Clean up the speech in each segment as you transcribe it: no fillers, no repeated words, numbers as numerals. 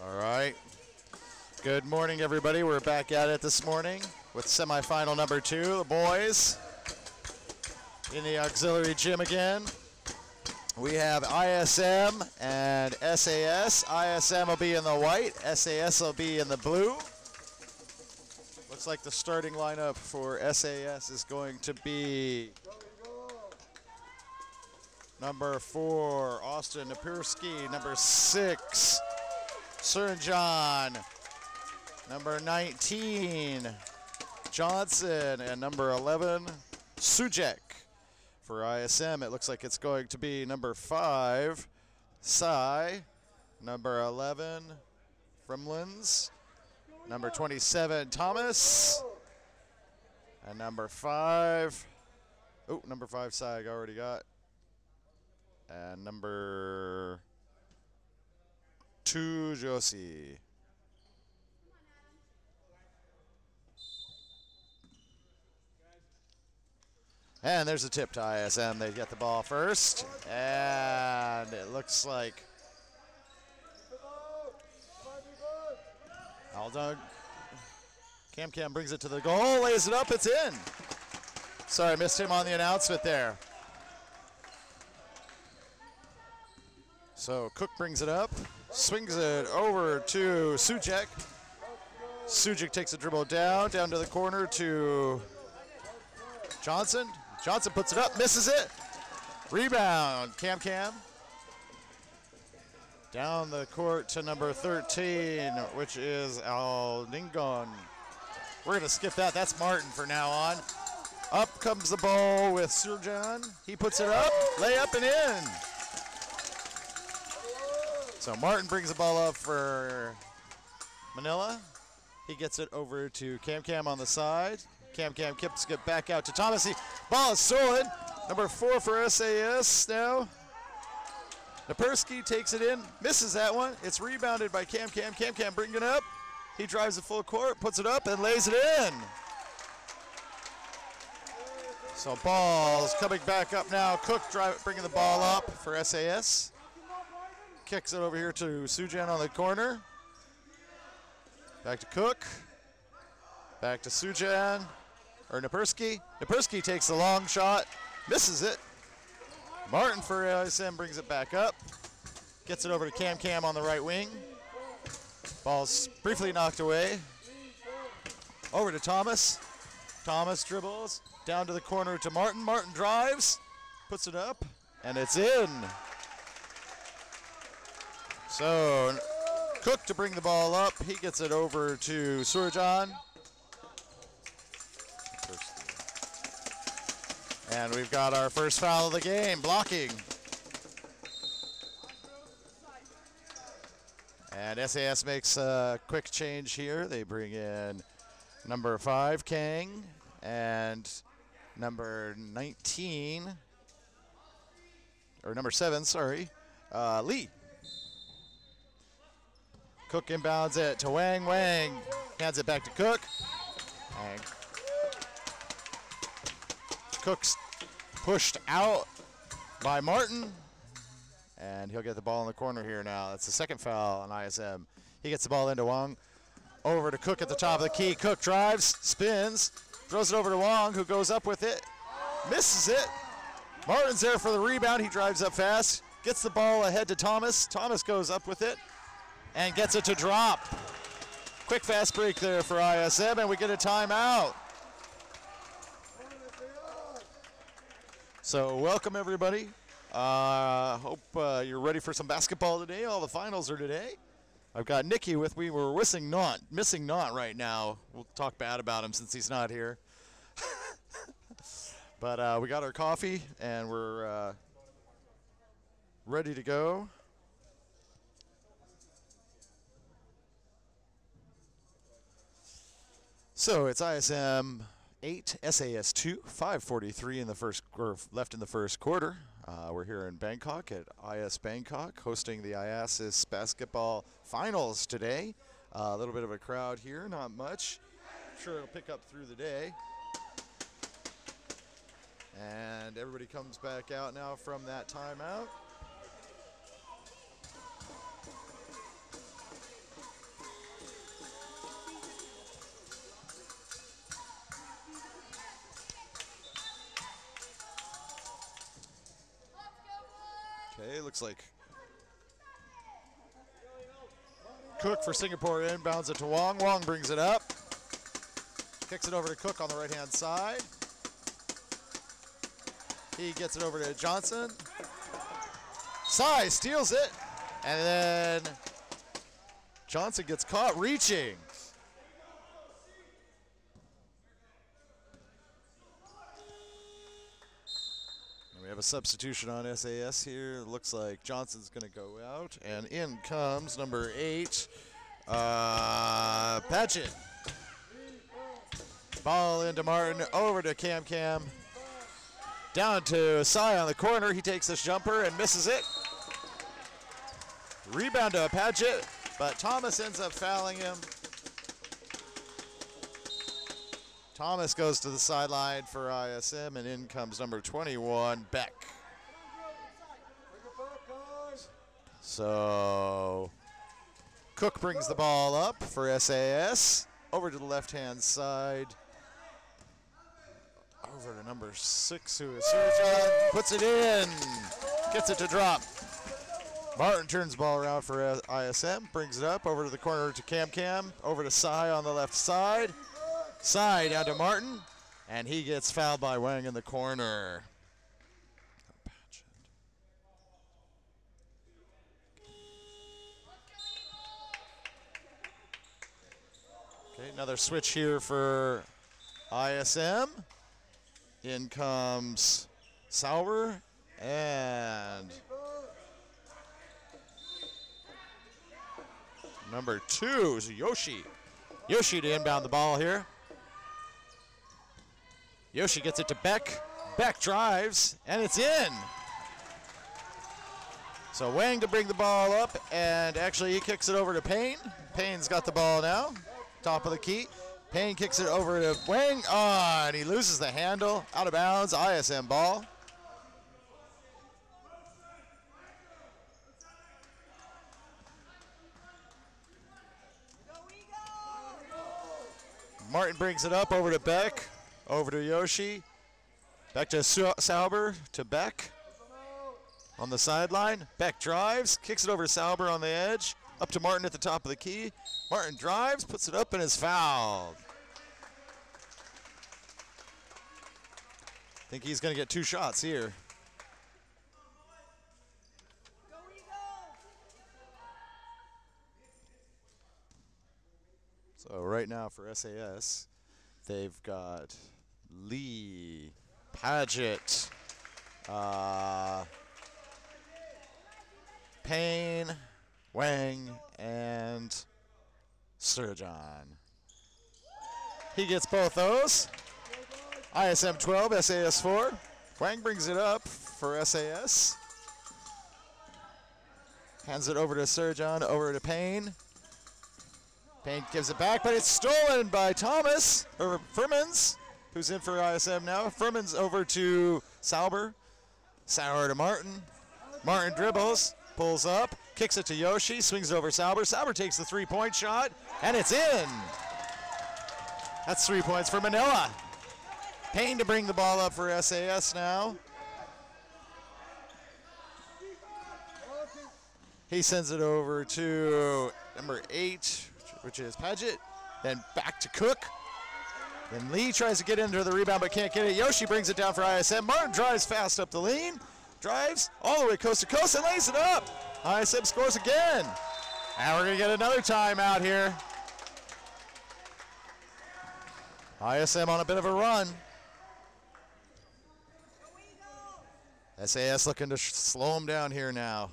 All right. Good morning, everybody. We're back at it this morning with semifinal number 2. The boys in the auxiliary gym again. We have ISM and SAS. ISM will be in the white. SAS will be in the blue. Looks like the starting lineup for SAS is going to be number 4, Austin Napierski. Number 6, Surnjan. Number 19, Johnson. And number 11, Sujek. For ISM, it looks like it's going to be number 5, Sai. Number 11, Fremlins. Number 27, Thomas. And number 5, number 5, Sai, I already got. And number 2, Josie. And there's a tip to ISM. They get the ball first. And it looks like Aldog. Cam brings it to the goal, lays it up, it's in. Sorry, I missed him on the announcement there. So Cook brings it up, swings it over to Sujek. Sujek takes a dribble down to the corner to Johnson. Johnson puts it up, misses it. Rebound, Cam. Down the court to number 13, which is Aldingon. We're going to skip that. That's Martin for now on. Up comes the ball with Surjan. He puts it up, layup and in. So Martin brings the ball up for Manila. He gets it over to Cam on the side. Cam kips it back out to Thomas. Ball is stolen. Number 4 for SAS now. Napierski takes it in, misses that one. It's rebounded by Cam. Cam bringing it up. He drives the full court, puts it up, and lays it in. So ball's coming back up now. Cook bringing the ball up for SAS. Kicks it over here to Sujan on the corner. Back to Cook. Back to Sujan, or Napierski. Napierski takes the long shot, misses it. Martin for ISM brings it back up. Gets it over to Cam on the right wing. Ball's briefly knocked away. Over to Thomas. Thomas dribbles down to the corner to Martin. Martin drives, puts it up, and it's in. So Cook to bring the ball up. He gets it over to Surjan. And we've got our first foul of the game, blocking. And SAS makes a quick change here. They bring in number 5, Kang, and number 19, or number 7, sorry, Lee. Cook inbounds it to Wang. Wang hands it back to Cook. And Cook's pushed out by Martin, and he'll get the ball in the corner here now. That's the second foul on ISM. He gets the ball into Wang. Over to Cook at the top of the key. Cook drives, spins, throws it over to Wang, who goes up with it, misses it. Martin's there for the rebound. He drives up fast, gets the ball ahead to Thomas. Thomas goes up with it and gets it to drop. Quick fast break there for ISM, and we get a timeout. So welcome everybody. Hope you're ready for some basketball today. All the finals are today. I've got Nicky with me. We're missing Knott right now. We'll talk bad about him since he's not here. But we got our coffee and we're ready to go. So it's ISM 8, SAS 2, 5:43 in the first, or left in the first quarter. We're here in Bangkok at IS Bangkok, hosting the IASAS basketball finals today. A little bit of a crowd here, not much. I'm sure it'll pick up through the day. And everybody comes back out now from that timeout. Okay, looks like Cook for Singapore inbounds it to Wong. Wong brings it up. Kicks it over to Cook on the right-hand side. He gets it over to Johnson. Sai steals it. And then Johnson gets caught reaching. And we have a substitution on SAS here. It looks like Johnson's going to go out. And in comes number 8, Patchett. Ball into Martin, over to Cam. Down to Sai on the corner. He takes this jumper and misses it. Rebound to Padgett, but Thomas ends up fouling him. Thomas goes to the sideline for ISM, and in comes number 21, Beck. So Cook brings the ball up for SAS. Over to the left-hand side. Over to number 6, who is Surgeon. Puts it in. Gets it to drop. Martin turns the ball around for ISM. Brings it up over to the corner to Cam. Over to Sai on the left side. Sai down to Martin. And he gets fouled by Wang in the corner. Okay, another switch here for ISM. In comes Sauer and number 2 is Yoshi. Yoshi to inbound the ball here. Yoshi gets it to Beck. Beck drives, and it's in. So Wang to bring the ball up, and actually he kicks it over to Payne. Payne's got the ball now, top of the key. Payne kicks it over to Wang. Oh, and he loses the handle. Out of bounds, ISM ball. Martin brings it up over to Beck. Over to Yoshi. Back to Sauber to Beck. On the sideline. Beck drives. Kicks it over to Sauber on the edge. Up to Martin at the top of the key. Martin drives, puts it up, and is fouled. I think he's going to get 2 shots here. So right now for SAS, they've got Lee, Padgett, Payne, Wang, and Sturgeon. He gets both those. ISM 12, SAS 4. Wang brings it up for SAS. Hands it over to Sturgeon, over to Payne. Payne gives it back, but it's stolen by Thomas, or Furmans, who's in for ISM now. Furman's over to Sauber. Sauber to Martin. Martin dribbles, pulls up, kicks it to Yoshi, swings it over Sauber. Sauber takes the 3-point shot, and it's in. That's 3 points for Manila. Payne to bring the ball up for SAS now. He sends it over to number 8, which is Padgett. Then back to Cook. Then Lee tries to get into the rebound but can't get it. Yoshi brings it down for ISM. Martin drives fast up the lane. Drives all the way coast to coast and lays it up. ISM scores again. And we're going to get another timeout here. ISM on a bit of a run. SAS looking to slow him down here now.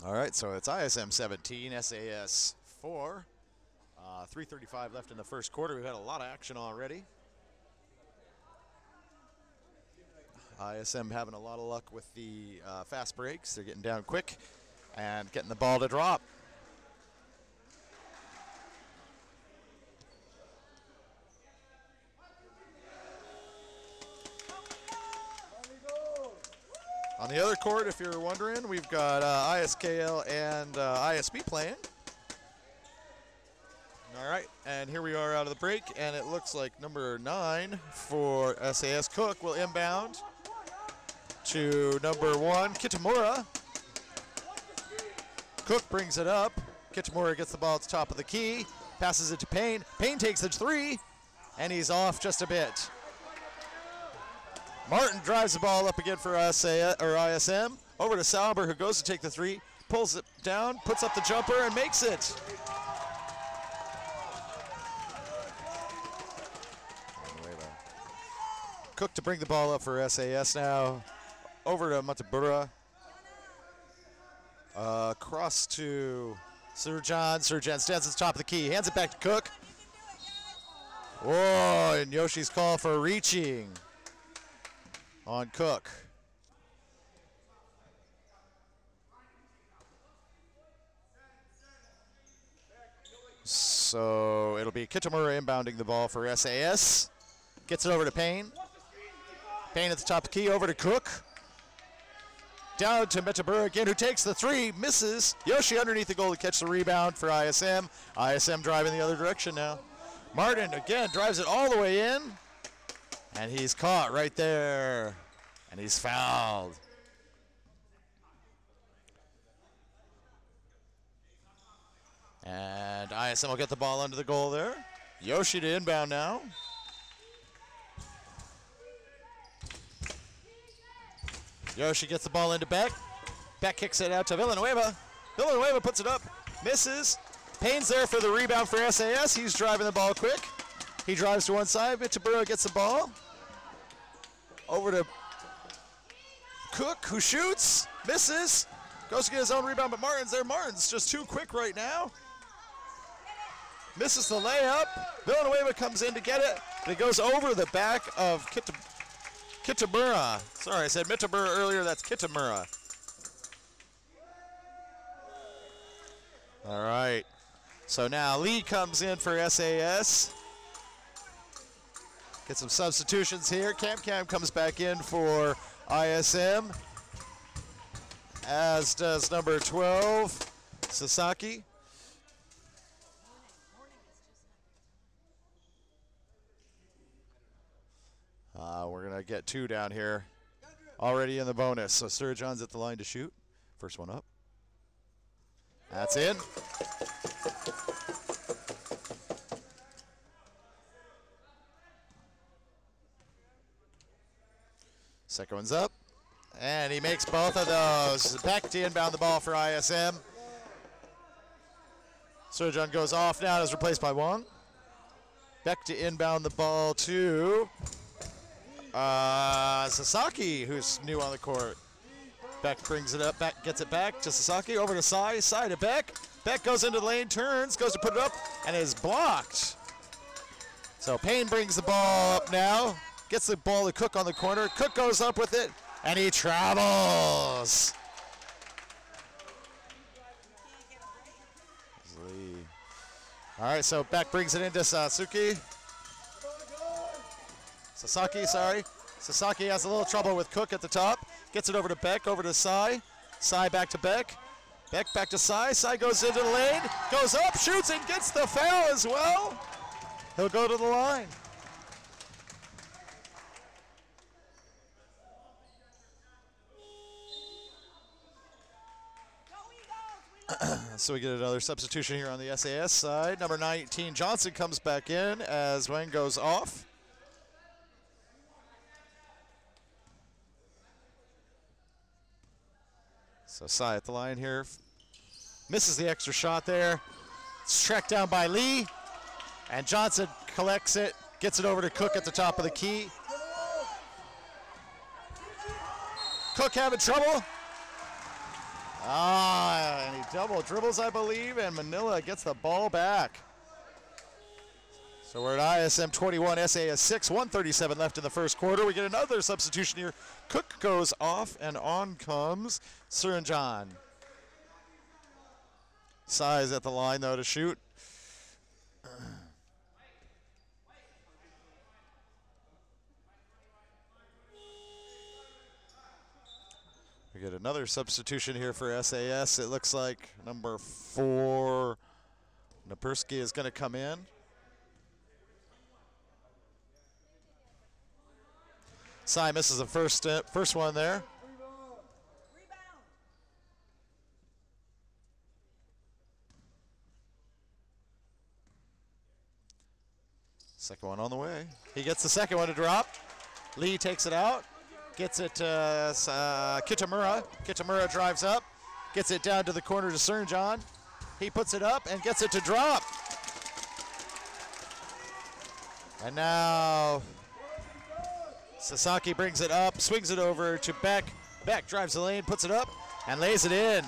All right, so it's ISM 17, SAS 4. 3:35 left in the first quarter. We've had a lot of action already. ISM having a lot of luck with the fast breaks. They're getting down quick and getting the ball to drop. On the other court, if you're wondering, we've got ISKL and ISB playing. All right, and here we are out of the break, and it looks like number 9 for SAS Cook will inbound to number 1, Kitamura. Cook brings it up. Kitamura gets the ball at the top of the key, passes it to Payne. Payne takes the 3, and he's off just a bit. Martin drives the ball up again for SAS, or ISM. Over to Sauber, who goes to take the 3, pulls it down, puts up the jumper, and makes it. Cook to bring the ball up for SAS now. Over to Matabura. Cross to Surjan. Surjan stands at the top of the key. Hands it back to Cook. Whoa, and Yoshi's call for reaching on Cook. So it'll be Kitamura inbounding the ball for SAS. Gets it over to Payne. Payne at the top of the key, over to Cook. Down to Metabura again, who takes the 3, misses. Yoshi underneath the goal to catch the rebound for ISM. ISM driving the other direction now. Martin again drives it all the way in. And he's caught right there. And he's fouled. And ISM will get the ball under the goal there. Yoshi to inbound now. Yoshi gets the ball into Beck. Beck kicks it out to Villanueva. Villanueva puts it up, misses. Payne's there for the rebound for SAS. He's driving the ball quick. He drives to one side. Mitabura gets the ball. Over to Cook, who shoots, misses. Goes to get his own rebound, but Martin's there. Martin's just too quick right now. Misses the layup. Villanueva comes in to get it, but it goes over the back of Kitamura. Sorry, I said Mitabura earlier. That's Kitamura. All right. So now Lee comes in for SAS. Get some substitutions here. Cam comes back in for ISM, as does number 12, Sasaki. We're going to get 2 down here already in the bonus. So Sturgeon's at the line to shoot. First one up. That's in. Second one's up. And he makes both of those. Back to inbound the ball for ISM. Sturgeon goes off now and is replaced by Wong. Beck to inbound the ball to Sasaki, who's new on the court. Beck brings it up, Beck gets it back to Sasaki, over to Sai, Sai to Beck. Beck goes into the lane, turns, goes to put it up, and is blocked. So Payne brings the ball up now, gets the ball to Cook on the corner. Cook goes up with it, and he travels. All right, so Beck brings it into Sasaki, sorry. Sasaki has a little trouble with Cook at the top. Gets it over to Beck, over to Sai. Sai back to Beck. Beck back to Sai. Sai goes into the lane, goes up, shoots, and gets the foul as well. He'll go to the line. So we get another substitution here on the SAS side. Number 19, Johnson, comes back in as Wang goes off. So Sai at the line here. Misses the extra shot there. It's tracked down by Lee. And Johnson collects it, gets it over to Cook at the top of the key. Cook having trouble. And he double dribbles, I believe, and Manila gets the ball back. So we're at ISM 21, SAS 6, 1:37 left in the first quarter. We get another substitution here. Cook goes off, and on comes Suranjan. Sai's at the line, though, to shoot. We get another substitution here for SAS. It looks like number 4, Napersky, is going to come in. Sai misses the first one there. Second one on the way. He gets the second one to drop. Lee takes it out. Gets it to Kitamura. Kitamura drives up. Gets it down to the corner to Surnjan. He puts it up and gets it to drop. And now Sasaki brings it up, swings it over to Beck. Beck drives the lane, puts it up, and lays it in.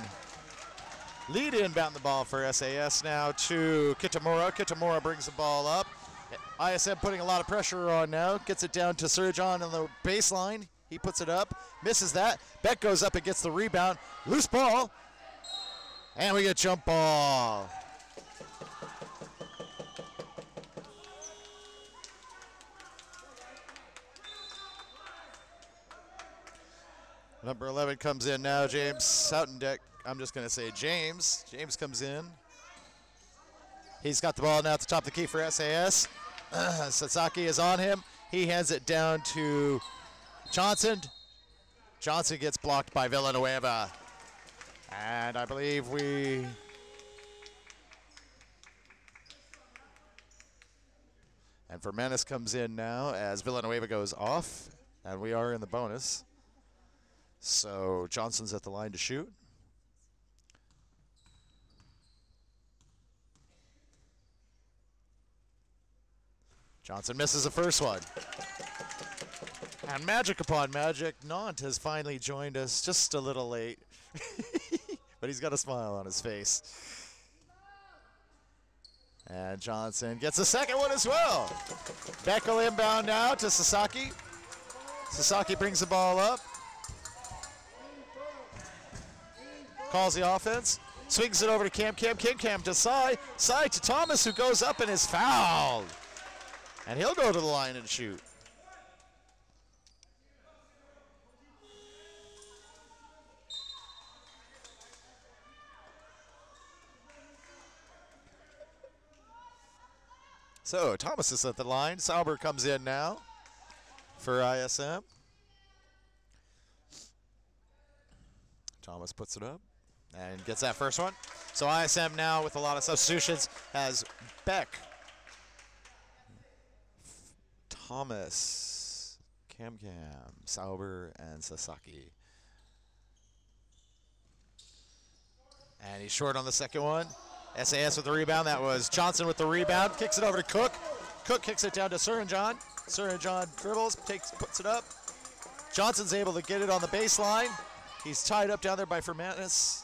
Lead inbound the ball for SAS now to Kitamura. Kitamura brings the ball up. ISM putting a lot of pressure on now. Gets it down to Surnjan on the baseline. He puts it up, misses that. Beck goes up and gets the rebound. Loose ball. And we get jump ball. Number 11 comes in now, James Soutendek. I'm just going to say James. James comes in. He's got the ball now at the top of the key for SAS. Sasaki is on him. He hands it down to Johnson. Johnson gets blocked by Villanueva. And I believe And Vermanis comes in now as Villanueva goes off. And we are in the bonus. So Johnson's at the line to shoot. Johnson misses the first one. And magic upon magic, Nant has finally joined us just a little late. But he's got a smile on his face. And Johnson gets the second one as well. Beckel inbound now to Sasaki. Sasaki brings the ball up. Calls the offense. Swings it over to Cam to Sai. Sai to Thomas, who goes up and is fouled. And he'll go to the line and shoot. So Thomas is at the line. Sauber comes in now for ISM. Thomas puts it up and gets that first one. So ISM now with a lot of substitutions has Beck, Thomas, Cam, Sauber, and Sasaki. And he's short on the second one. SAS with the rebound. That was Johnson with the rebound. Kicks it over to Cook. Cook kicks it down to Surnjan. Surnjan dribbles, puts it up. Johnson's able to get it on the baseline. He's tied up down there by Fermanis.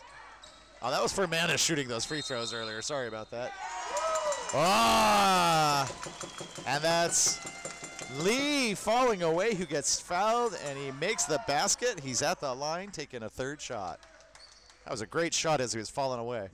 Oh, that was Fermanis shooting those free throws earlier. Sorry about that. Ah! And that's Lee falling away, who gets fouled, and he makes the basket. He's at the line taking a third shot. That was a great shot as he was falling away.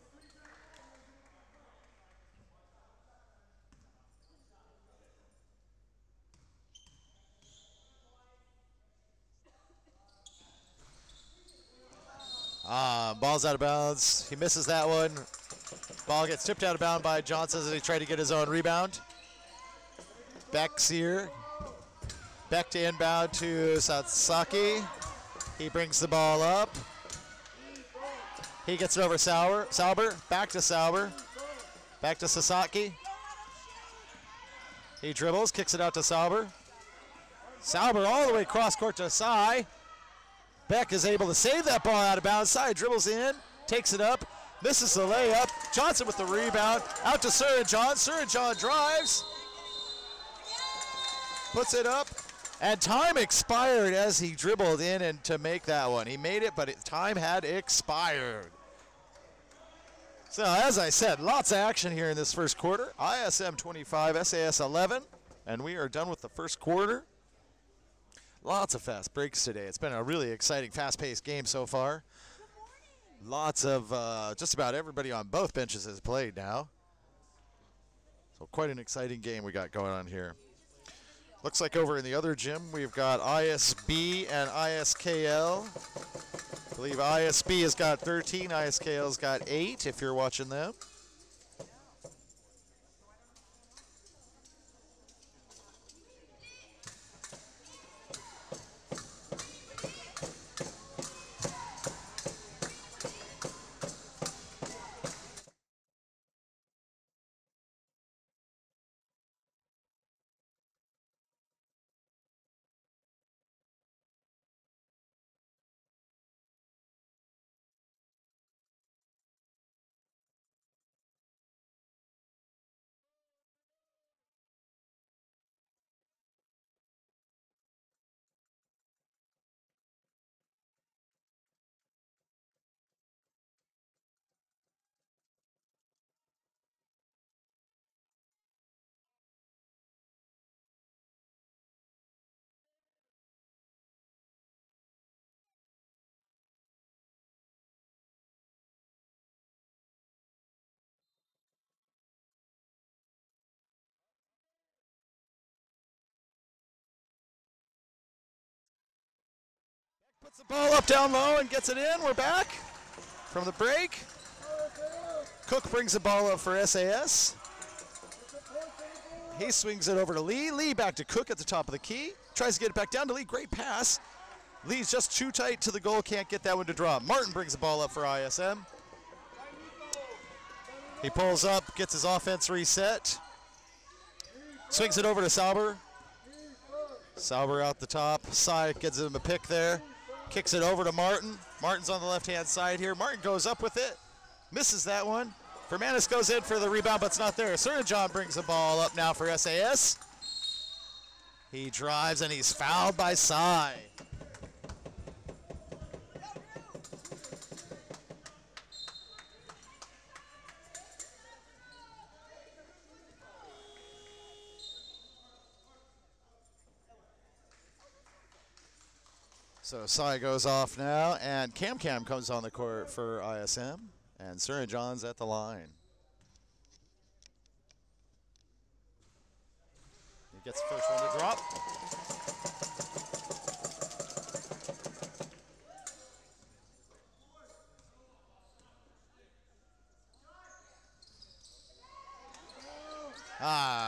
Ball's out of bounds. He misses that one. Ball gets tipped out of bounds by Johnson as he tried to get his own rebound. Beck's here. Beck to inbound to Sasaki. He brings the ball up. He gets it over Sauber. Back to Sauber. Back to Sasaki. He dribbles, kicks it out to Sauber. Sauber all the way cross court to Sai. Beck is able to save that ball out of bounds. Sai dribbles in, takes it up, misses the layup. Johnson with the rebound, out to Surnjan. Surnjan drives, puts it up, and time expired as he dribbled in and to make that one. He made it, but time had expired. So as I said, lots of action here in this first quarter. ISM 25, SAS 11, and we are done with the first quarter. Lots of fast breaks today. It's been a really exciting, fast-paced game so far. Lots of, just about everybody on both benches has played now. So quite an exciting game we got going on here. Looks like over in the other gym, we've got ISB and ISKL I believe ISB has got 13, ISKL's got 8 if you're watching them. Puts the ball up down low and gets it in. We're back from the break. Cook brings the ball up for SAS. He swings it over to Lee. Lee back to Cook at the top of the key. Tries to get it back down to Lee. Great pass. Lee's just too tight to the goal. Can't get that one to drop. Martin brings the ball up for ISM. He pulls up, gets his offense reset. Swings it over to Sauber. Sauber out the top. Side gives him a pick there. Kicks it over to Martin. Martin's on the left-hand side here. Martin goes up with it. Misses that one. Fermanis goes in for the rebound, but it's not there. John brings the ball up now for SAS. He drives, and he's fouled by Sai. So Sai goes off now, and Cam comes on the court for ISM, and Sir John's at the line. He gets the first one to drop.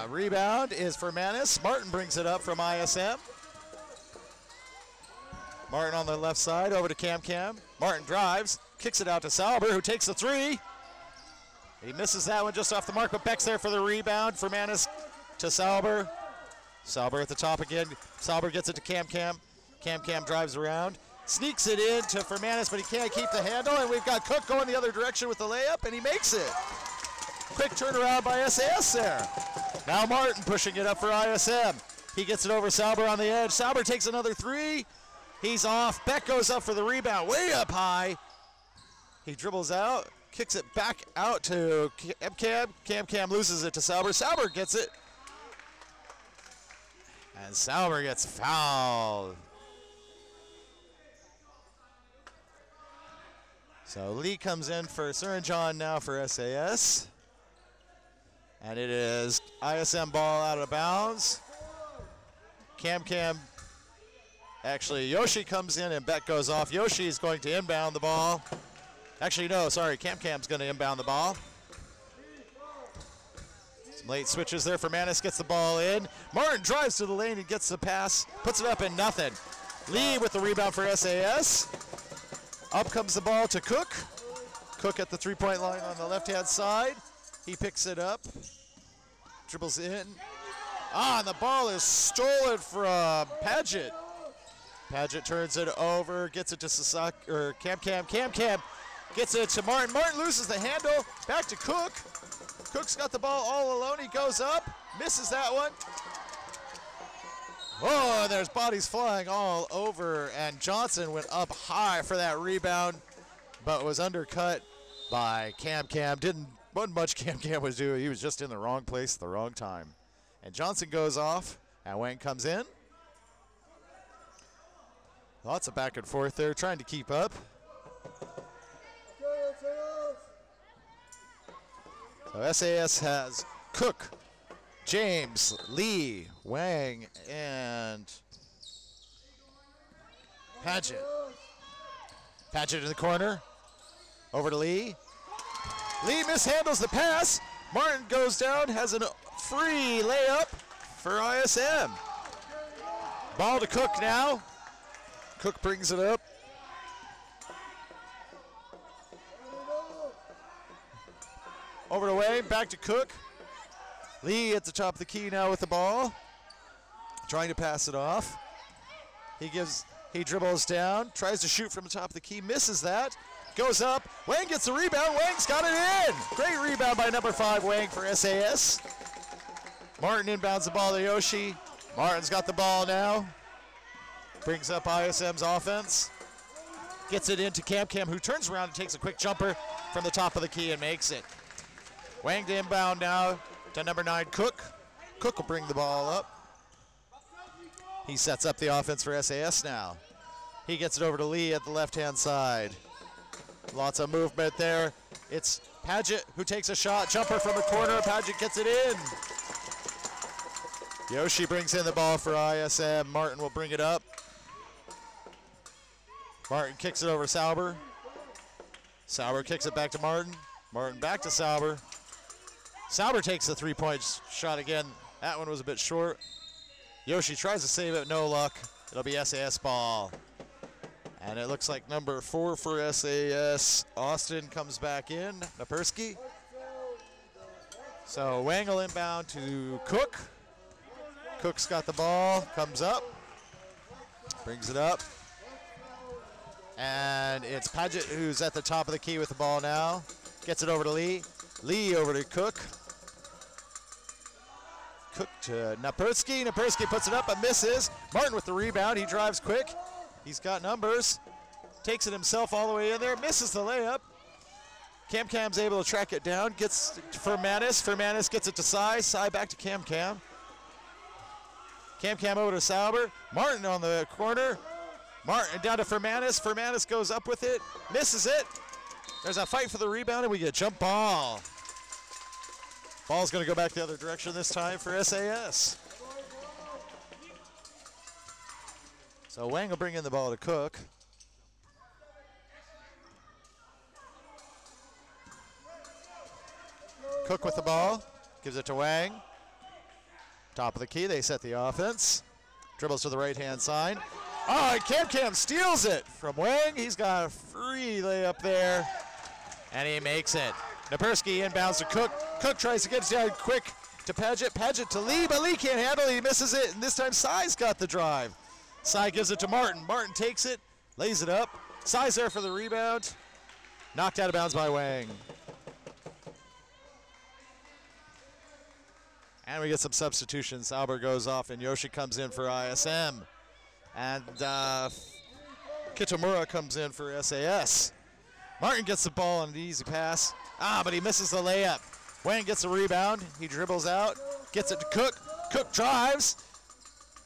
Rebound is for Manis. Martin brings it up from ISM. Martin on the left side, over to Cam. Martin drives, kicks it out to Sauber, who takes the three. He misses that one just off the mark, but Beck's there for the rebound. For Manis to Sauber. Sauber at the top again. Sauber gets it to Cam. Cam drives around, sneaks it in to Fermanis, but he can't keep the handle, and we've got Cook going the other direction with the layup, and he makes it. Quick turnaround by SAS there. Now Martin pushing it up for ISM. He gets it over Sauber on the edge. Sauber takes another three. He's off. Beck goes up for the rebound, way up high. He dribbles out, kicks it back out to Cam. Cam loses it to Sauber. Sauber gets it. And Sauber gets fouled. So Lee comes in for Sir John now for SAS. And it is ISM ball out of bounds. Cam. Actually, Yoshi comes in and Beck goes off. Yoshi is going to inbound the ball. Actually, no, sorry, Cam's going to inbound the ball. Some late switches there for Manis, gets the ball in. Martin drives to the lane and gets the pass, puts it up and nothing. Lee with the rebound for SAS. Up comes the ball to Cook. Cook at the three-point line on the left-hand side. He picks it up, dribbles in. And the ball is stolen from Paget. Paget turns it over, gets it to Sasaki, or Cam gets it to Martin. Martin loses the handle, back to Cook. Cook's got the ball all alone. He goes up, misses that one. Oh, and there's bodies flying all over, and Johnson went up high for that rebound, but was undercut by Cam. Wasn't much Cam was doing. He was just in the wrong place at the wrong time. And Johnson goes off, and Wayne comes in. Lots of back and forth there, trying to keep up. So SAS has Cook, James, Lee, Wang, and Paget. Paget in the corner. Over to Lee. Lee mishandles the pass. Martin goes down, has a free layup for ISM. Ball to Cook now. Cook brings it up. Over to Wang, back to Cook. Lee at the top of the key now with the ball. Trying to pass it off. He dribbles down, tries to shoot from the top of the key, misses that. Goes up, Wang gets the rebound, Wang's got it in! Great rebound by number 5, Wang for SAS. Martin inbounds the ball to Yoshi. Martin's got the ball now. Brings up ISM's offense. Gets it into Cam, who turns around and takes a quick jumper from the top of the key and makes it. Wang to inbound now to number 9, Cook. Cook will bring the ball up. He sets up the offense for SAS now. He gets it over to Lee at the left-hand side. Lots of movement there. It's Paget who takes a shot. Jumper from the corner. Paget gets it in. Yoshi brings in the ball for ISM. Martin will bring it up. Martin kicks it over to Sauber. Sauber kicks it back to Martin. Martin back to Sauber. Sauber takes the three-point shot again. That one was a bit short. Yoshi tries to save it, no luck. It'll be SAS ball. And it looks like number 4 for SAS. Austin comes back in, Napersky. So Wang will inbound to Cook. Cook's got the ball, comes up, brings it up. And it's Paget who's at the top of the key with the ball now. Gets it over to Lee. Lee over to Cook. Cook to Napersky. Napersky puts it up but misses. Martin with the rebound. He drives quick. He's got numbers. Takes it himself all the way in there. Misses the layup. Cam's able to track it down. Gets Furmanis. Furmanis gets it to Sai. Sai back to Cam. Cam over to Sauber. Martin on the corner. Martin down to Furmanis. Furmanis goes up with it. Misses it. There's a fight for the rebound and we get a jump ball. Ball's going to go back the other direction this time for SAS. So Wang will bring in the ball to Cook. Cook with the ball, gives it to Wang. Top of the key, they set the offense. Dribbles to the right-hand side. Oh, and Cam steals it from Wang. He's got a free layup there, and he makes it. Napersky inbounds to Cook. Cook tries to get it down quick to Paget. Paget to Lee, but Lee can't handle it. He misses it, and this time Sai's got the drive. Sai gives it to Martin. Martin takes it, lays it up. Sai's there for the rebound. Knocked out of bounds by Wang. And we get some substitutions. Sauber goes off, and Yoshi comes in for ISM. And Kitamura comes in for SAS. Martin gets the ball on an easy pass. But he misses the layup. Wang gets the rebound. He dribbles out, gets it to Cook. Cook drives,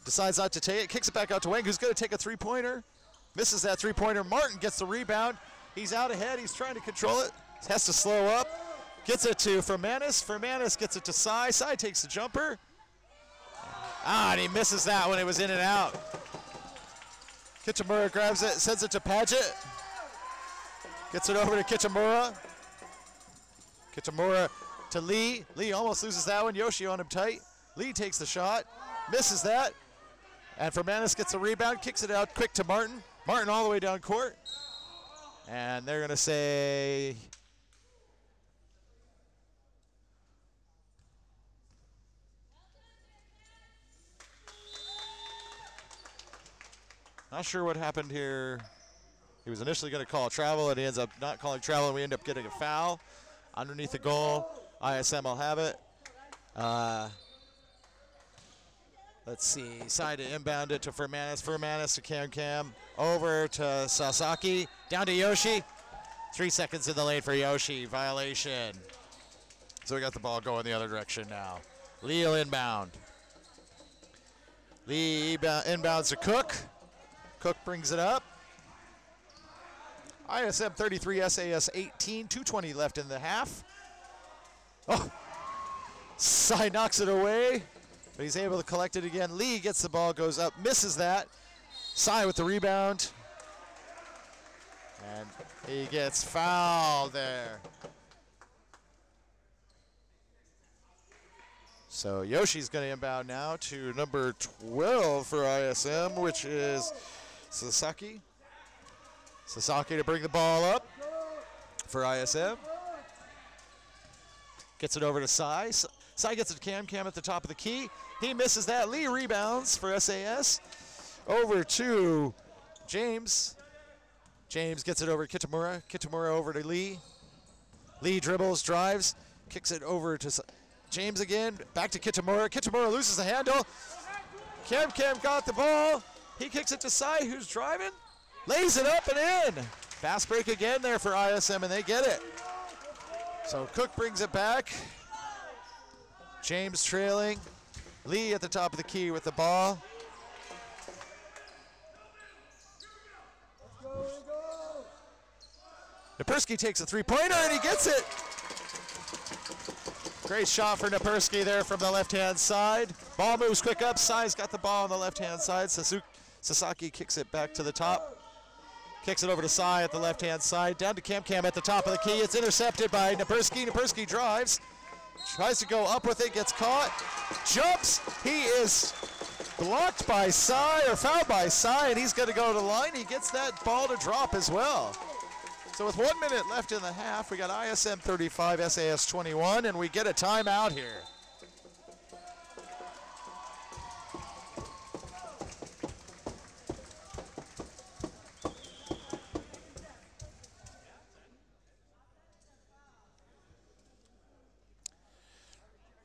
decides not to take it, kicks it back out to Wang, who's going to take a three-pointer. Misses that three-pointer. Martin gets the rebound. He's out ahead. He's trying to control it. Has to slow up. Gets it to Furmanis. Furmanis gets it to Sai. Sai takes the jumper. And he misses that when it was in and out. Kitamura grabs it, sends it to Paget. Gets it over to Kitamura. Kitamura to Lee. Lee almost loses that one. Yoshi on him tight. Lee takes the shot, misses that. And Furmanis gets the rebound, kicks it out quick to Martin. Martin all the way down court. And they're going to say... Not sure what happened here. He was initially going to call a travel, and he ends up not calling travel, and we end up getting a foul underneath the goal. ISM will have it. Let's see. Side to inbound it to Furmanis. Furmanis to Cam. Over to Sasaki. Down to Yoshi. 3 seconds in the lane for Yoshi. Violation. So we got the ball going the other direction now. Lee will inbound. Lee inbounds to Cook. Cook brings it up. ISM 33, SAS 18, 2:20 left in the half. Oh, Sai knocks it away, but he's able to collect it again. Lee gets the ball, goes up, misses that. Sai with the rebound. And he gets fouled there. So Yoshi's going to inbound now to number 12 for ISM, which is Sasaki. Sasaki to bring the ball up for ISM. Gets it over to Sai. Sai gets it to Cam at the top of the key. He misses that. Lee rebounds for SAS. Over to James. James gets it over to Kitamura. Kitamura over to Lee. Lee dribbles, drives, kicks it over to James again. Back to Kitamura. Kitamura loses the handle. Cam got the ball. He kicks it to Sai, who's driving. Lays it up and in. Fast break again there for ISM, and they get it. So Cook brings it back. James trailing. Lee at the top of the key with the ball. Napersky takes a three-pointer and he gets it. Great shot for Napersky there from the left-hand side. Ball moves quick up. Sai's got the ball on the left-hand side. Sasaki kicks it back to the top. Kicks it over to Sai at the left-hand side. Down to Cam at the top of the key. It's intercepted by Napersky. Napersky drives. Tries to go up with it. Gets caught. Jumps. He is blocked by Sai, or fouled by Sai, and he's going to go to the line. He gets that ball to drop as well. So with 1 minute left in the half, we got ISM 35, SAS 21, and we get a timeout here.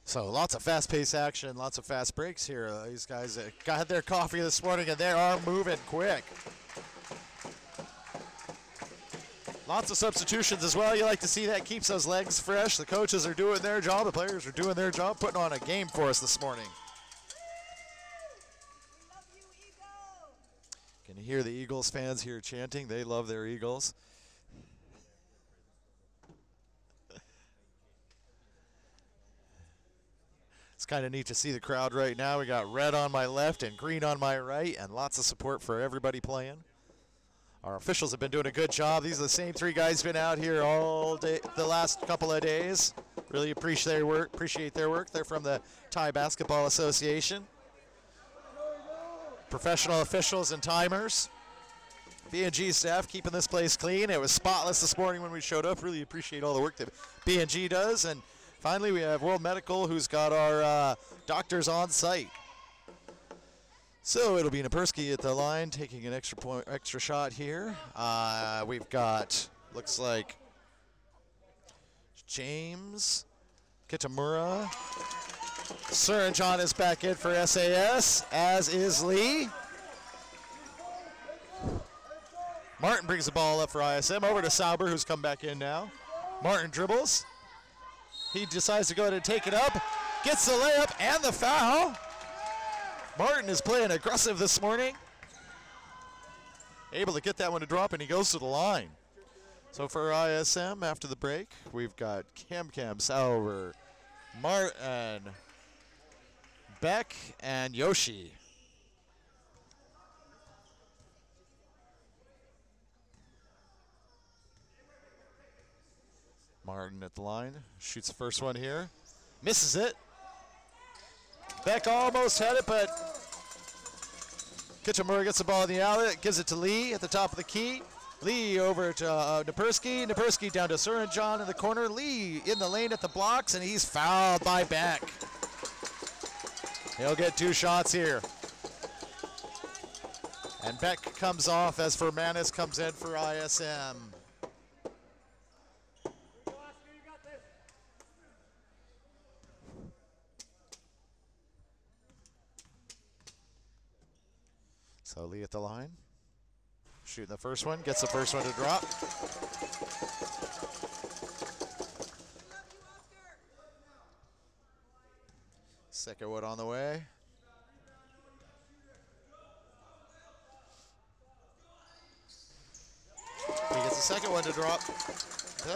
So lots of fast-paced action, lots of fast breaks here. These guys got their coffee this morning, and they are moving quick. Lots of substitutions as well. You like to see that. Keeps those legs fresh. The coaches are doing their job. The players are doing their job, putting on a game for us this morning. Can you hear the Eagles fans here chanting? They love their Eagles. It's kind of neat to see the crowd right now. We got red on my left and green on my right, and lots of support for everybody playing. Our officials have been doing a good job. These are the same three guys been out here all day, the last couple of days. Really appreciate their work. They're from the Thai Basketball Association. Professional officials and timers. B&G staff keeping this place clean. It was spotless this morning when we showed up. Really appreciate all the work that B&G does. And finally, we have World Medical, who's got our doctors on site. So it'll be Napersky at the line, taking an extra shot here. We've got, looks like, James, Kitamura. Suranjan is back in for SAS, as is Lee. Martin brings the ball up for ISM, over to Sauber, who's come back in now. Martin dribbles. He decides to go ahead and take it up, gets the layup and the foul. Martin is playing aggressive this morning. Able to get that one to drop, and he goes to the line. So for ISM, after the break, we've got Cam, Sauber, Martin, Beck, and Yoshi. Martin at the line, shoots the first one here, misses it. Beck almost had it, but Kitamura gets the ball in the alley, gives it to Lee at the top of the key. Lee over to Napersky. Napersky down to Suranjan in the corner. Lee in the lane at the blocks, and he's fouled by Beck. He'll get 2 shots here. And Beck comes off as Fermanis comes in for ISM. So Lee at the line, shooting the first one, gets the first one to drop. Second one on the way. He gets the second one to drop.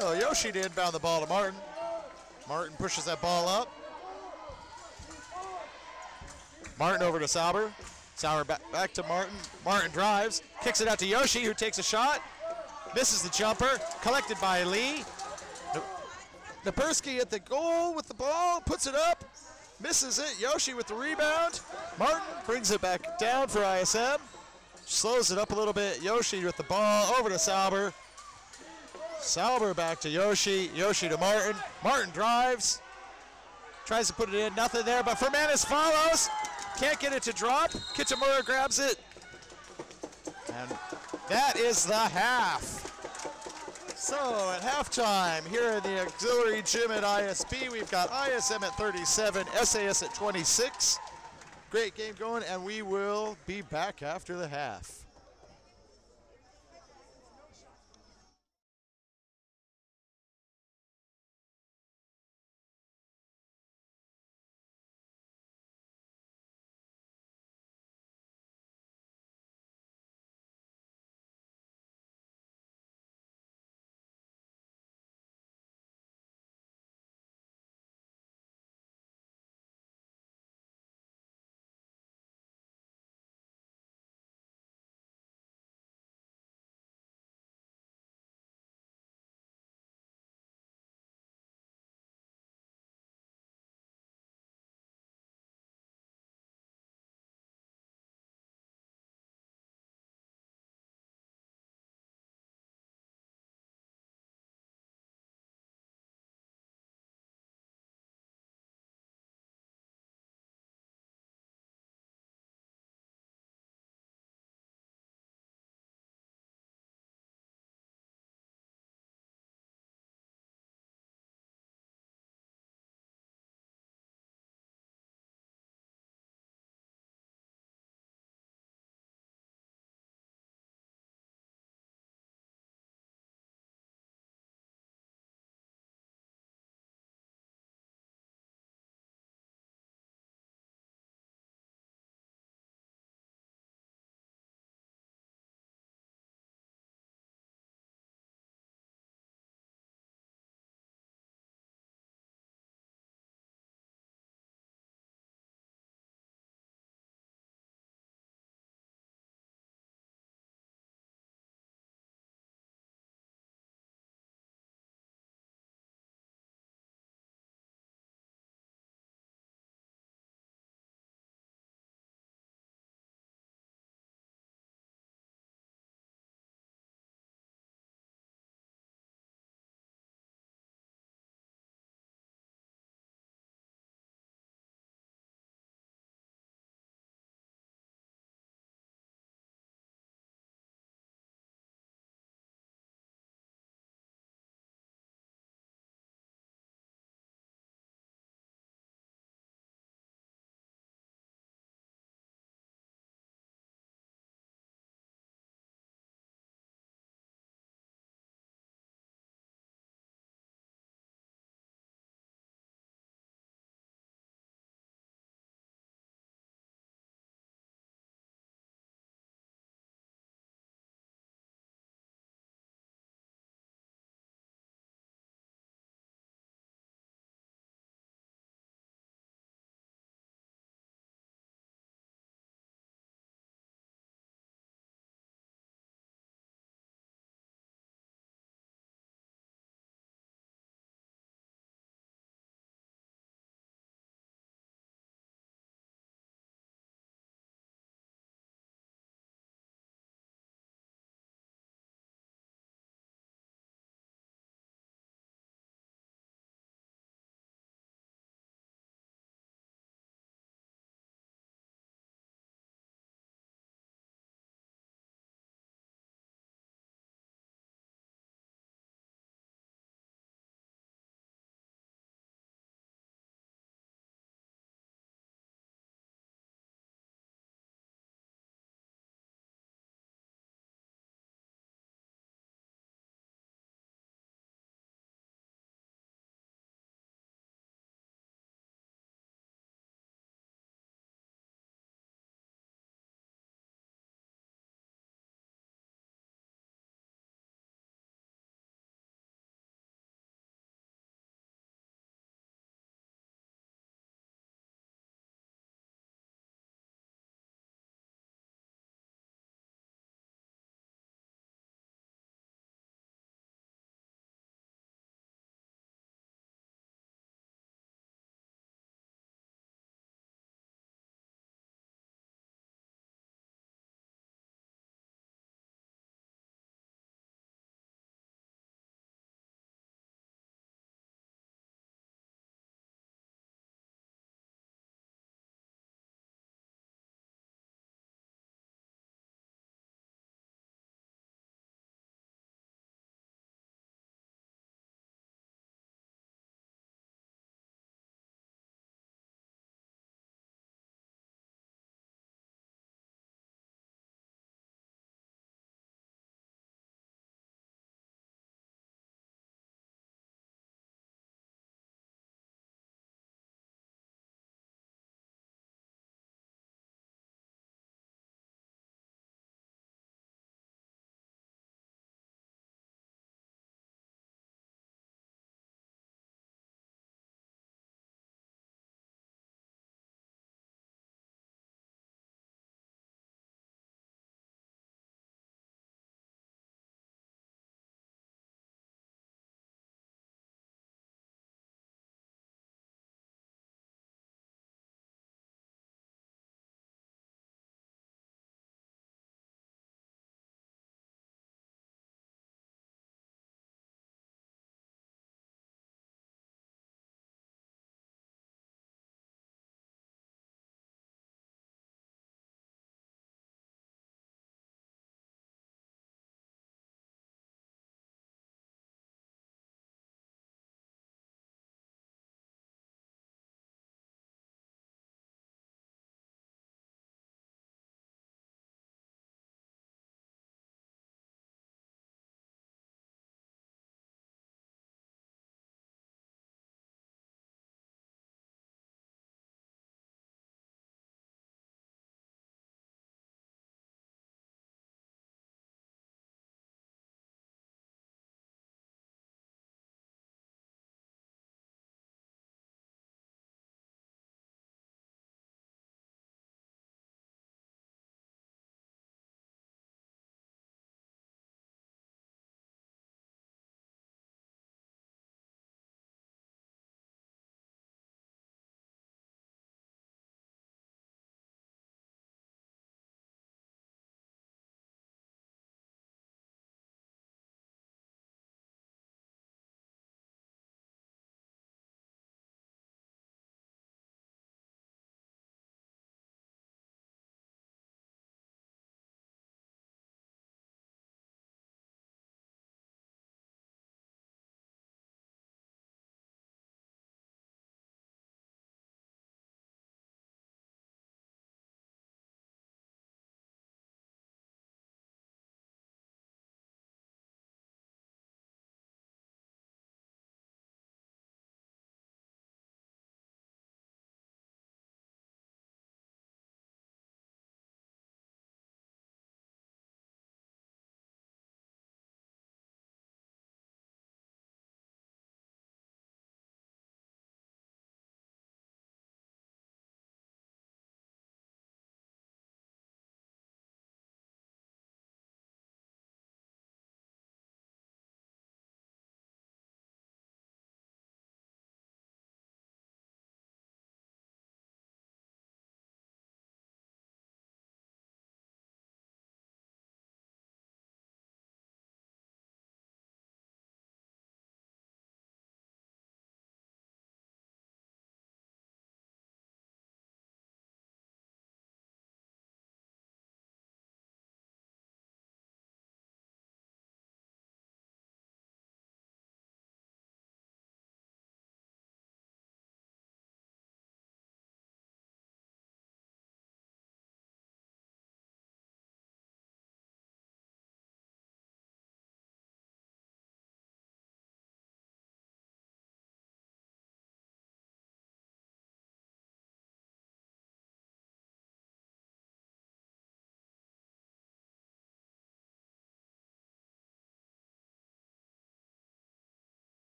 Oh, Yoshi did inbound the ball to Martin. Martin pushes that ball up. Martin over to Sauber. Sauer back to Martin. Martin drives, kicks it out to Yoshi, who takes a shot. Misses the jumper. Collected by Lee. Napersky at the goal with the ball. Puts it up. Misses it. Yoshi with the rebound. Martin brings it back down for ISM. Slows it up a little bit. Yoshi with the ball. Over to Sauber. Sauber back to Yoshi. Yoshi to Martin. Martin drives. Tries to put it in. Nothing there, but Fermanis follows. Can't get it to drop. Kitamura grabs it. And that is the half. So at halftime here in the auxiliary gym at ISB, we've got ISM at 37, SAS at 26. Great game going, and we will be back after the half.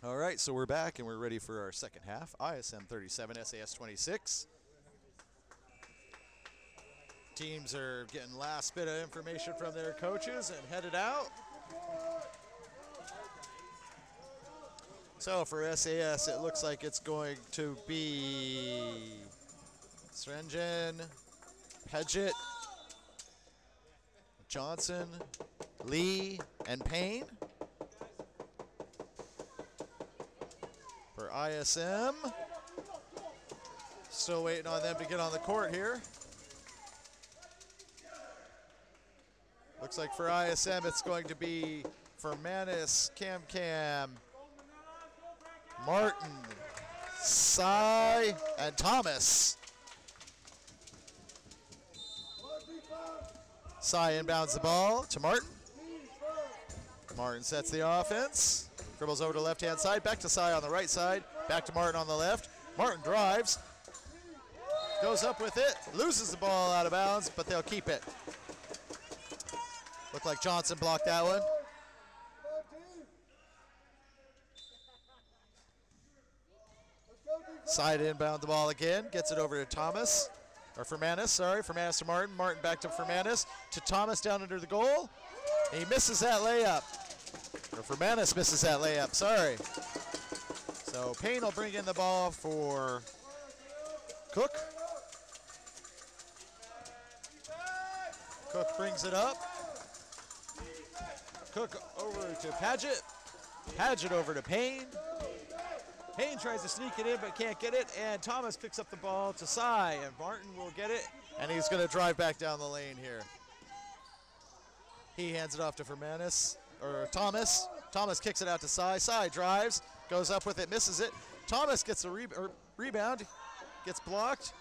All right, so we're back and we're ready for our second half. ISM 37, SAS 26. Teams are getting last bit of information from their coaches and headed out. So for SAS, it looks like it's going to be Srenjan, Paget, Johnson, Lee, and Payne. For ISM, still waiting on them to get on the court here. Looks like for ISM, it's going to be Fermanis, Cam, Martin, Cy, and Thomas. Cy inbounds the ball to Martin. Martin sets the offense. Dribbles over to the left-hand side, back to Cy on the right side, back to Martin on the left. Martin drives, goes up with it, loses the ball out of bounds, but they'll keep it. Looked like Johnson blocked that one. Side inbound the ball again, gets it over to Thomas, or Fermanis, sorry, Fermanis to Martin. Martin back to Fermanis, to Thomas down under the goal. He misses that layup. Or Fermanis misses that layup, sorry. So Payne will bring in the ball for Cook. Cook brings it up. Cook over to Paget. Paget over to Payne. Payne tries to sneak it in but can't get it, and Thomas picks up the ball to Cy, and Martin will get it, and he's going to drive back down the lane here. He hands it off to Fermanis, or Thomas. Thomas kicks it out to Cy. Cy drives, goes up with it, misses it. Thomas gets a rebound, gets blocked.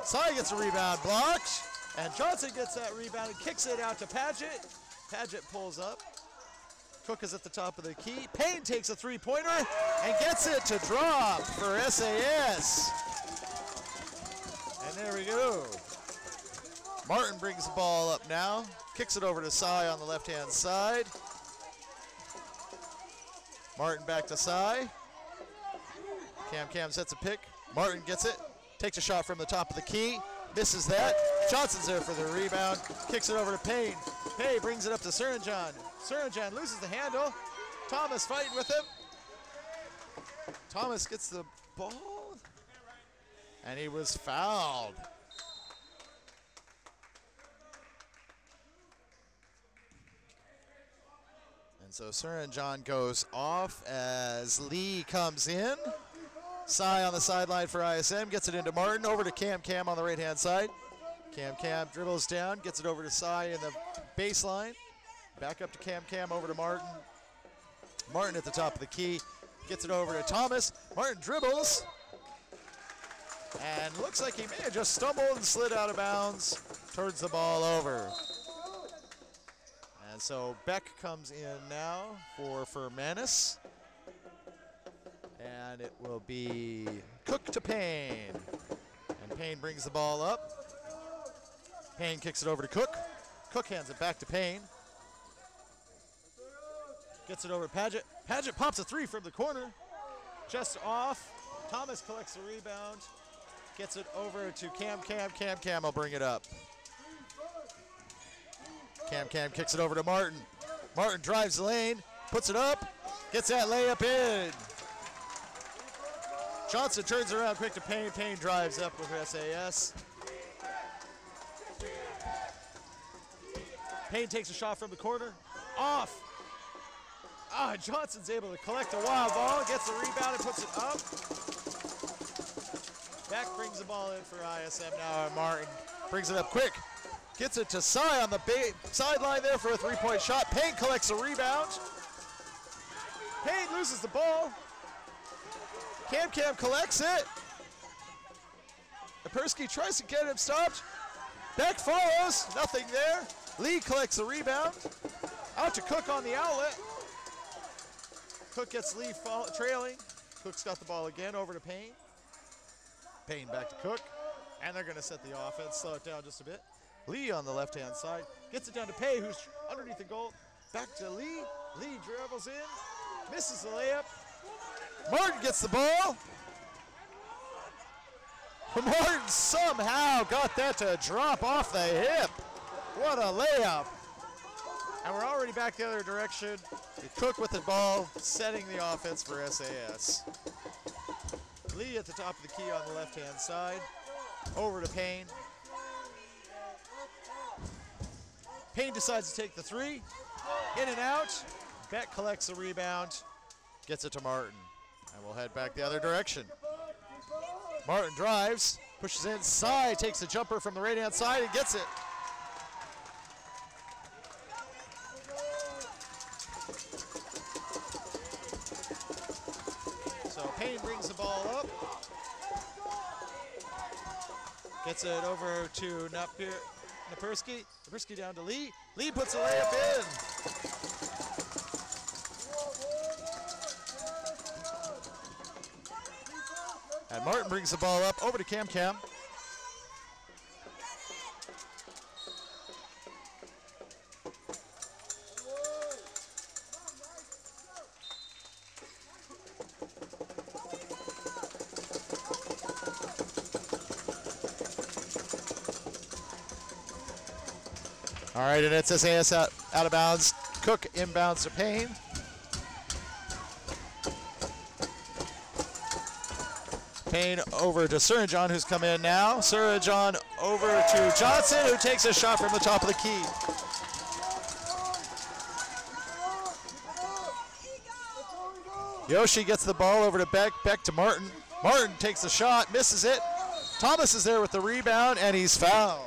Cy gets a rebound, blocked, and Johnson gets that rebound and kicks it out to Paget. Paget pulls up. Cook is at the top of the key. Payne takes a three-pointer and gets it to drop for SAS. And there we go. Martin brings the ball up now. Kicks it over to Cy on the left-hand side. Martin back to Cy. Cam sets a pick. Martin gets it. Takes a shot from the top of the key. Misses that. Johnson's there for the rebound. Kicks it over to Payne. Payne brings it up to Sernjan. Sernjan loses the handle. Thomas fighting with him. Thomas gets the ball. And he was fouled. And so Sernjan goes off as Lee comes in. Cy on the sideline for ISM, gets it into Martin, over to Cam on the right-hand side. Cam dribbles down, gets it over to Cy in the baseline. Back up to Cam, over to Martin. Martin at the top of the key, gets it over to Thomas. Martin dribbles, and looks like he may have just stumbled and slid out of bounds, turns the ball over. And so Beck comes in now for Fermanis. And it will be Cook to Payne. And Payne brings the ball up. Payne kicks it over to Cook. Cook hands it back to Payne. Gets it over to Paget. Paget pops a three from the corner. Just off. Thomas collects the rebound. Gets it over to Cam will bring it up. Cam kicks it over to Martin. Martin drives the lane, puts it up, gets that layup in. Johnson turns around quick to Payne. Payne drives up with SAS. Payne takes a shot from the corner. Off. Johnson's able to collect a wild ball, gets the rebound and puts it up. Beck brings the ball in for ISM now, and Martin brings it up quick. Gets it to Cy on the sideline there for a three-point shot. Payne collects the rebound. Payne loses the ball. Cam collects it. Epersky tries to get him stopped. Beck follows, nothing there. Lee collects the rebound. Out to Cook on the outlet. Cook gets Lee trailing. Cook's got the ball again, over to Payne. Payne back to Cook. And they're gonna set the offense, slow it down just a bit. Lee on the left-hand side. Gets it down to Payne, who's underneath the goal. Back to Lee. Lee dribbles in. Misses the layup. Martin gets the ball. Martin somehow got that to drop off the hip. What a layup. And we're already back the other direction. Cook with the ball, setting the offense for SAS. Lee at the top of the key on the left-hand side. Over to Payne. Payne decides to take the three. In and out. Beck collects the rebound. Gets it to Martin. And we'll head back the other direction. Martin drives, pushes inside, takes a jumper from the right-hand side and gets it. So Payne brings the ball up. Gets it over to Napersky. Napersky down to Lee. Lee puts a layup in. And Martin brings the ball up over to Cam. All right, and it's SAS out of bounds. Cook inbounds to Payne. Payne over to Surgeon, who's come in now. Surgeon over to Johnson, who takes a shot from the top of the key. Yoshi gets the ball over to Beck. Beck to Martin. Martin takes the shot, misses it. Thomas is there with the rebound, and he's fouled.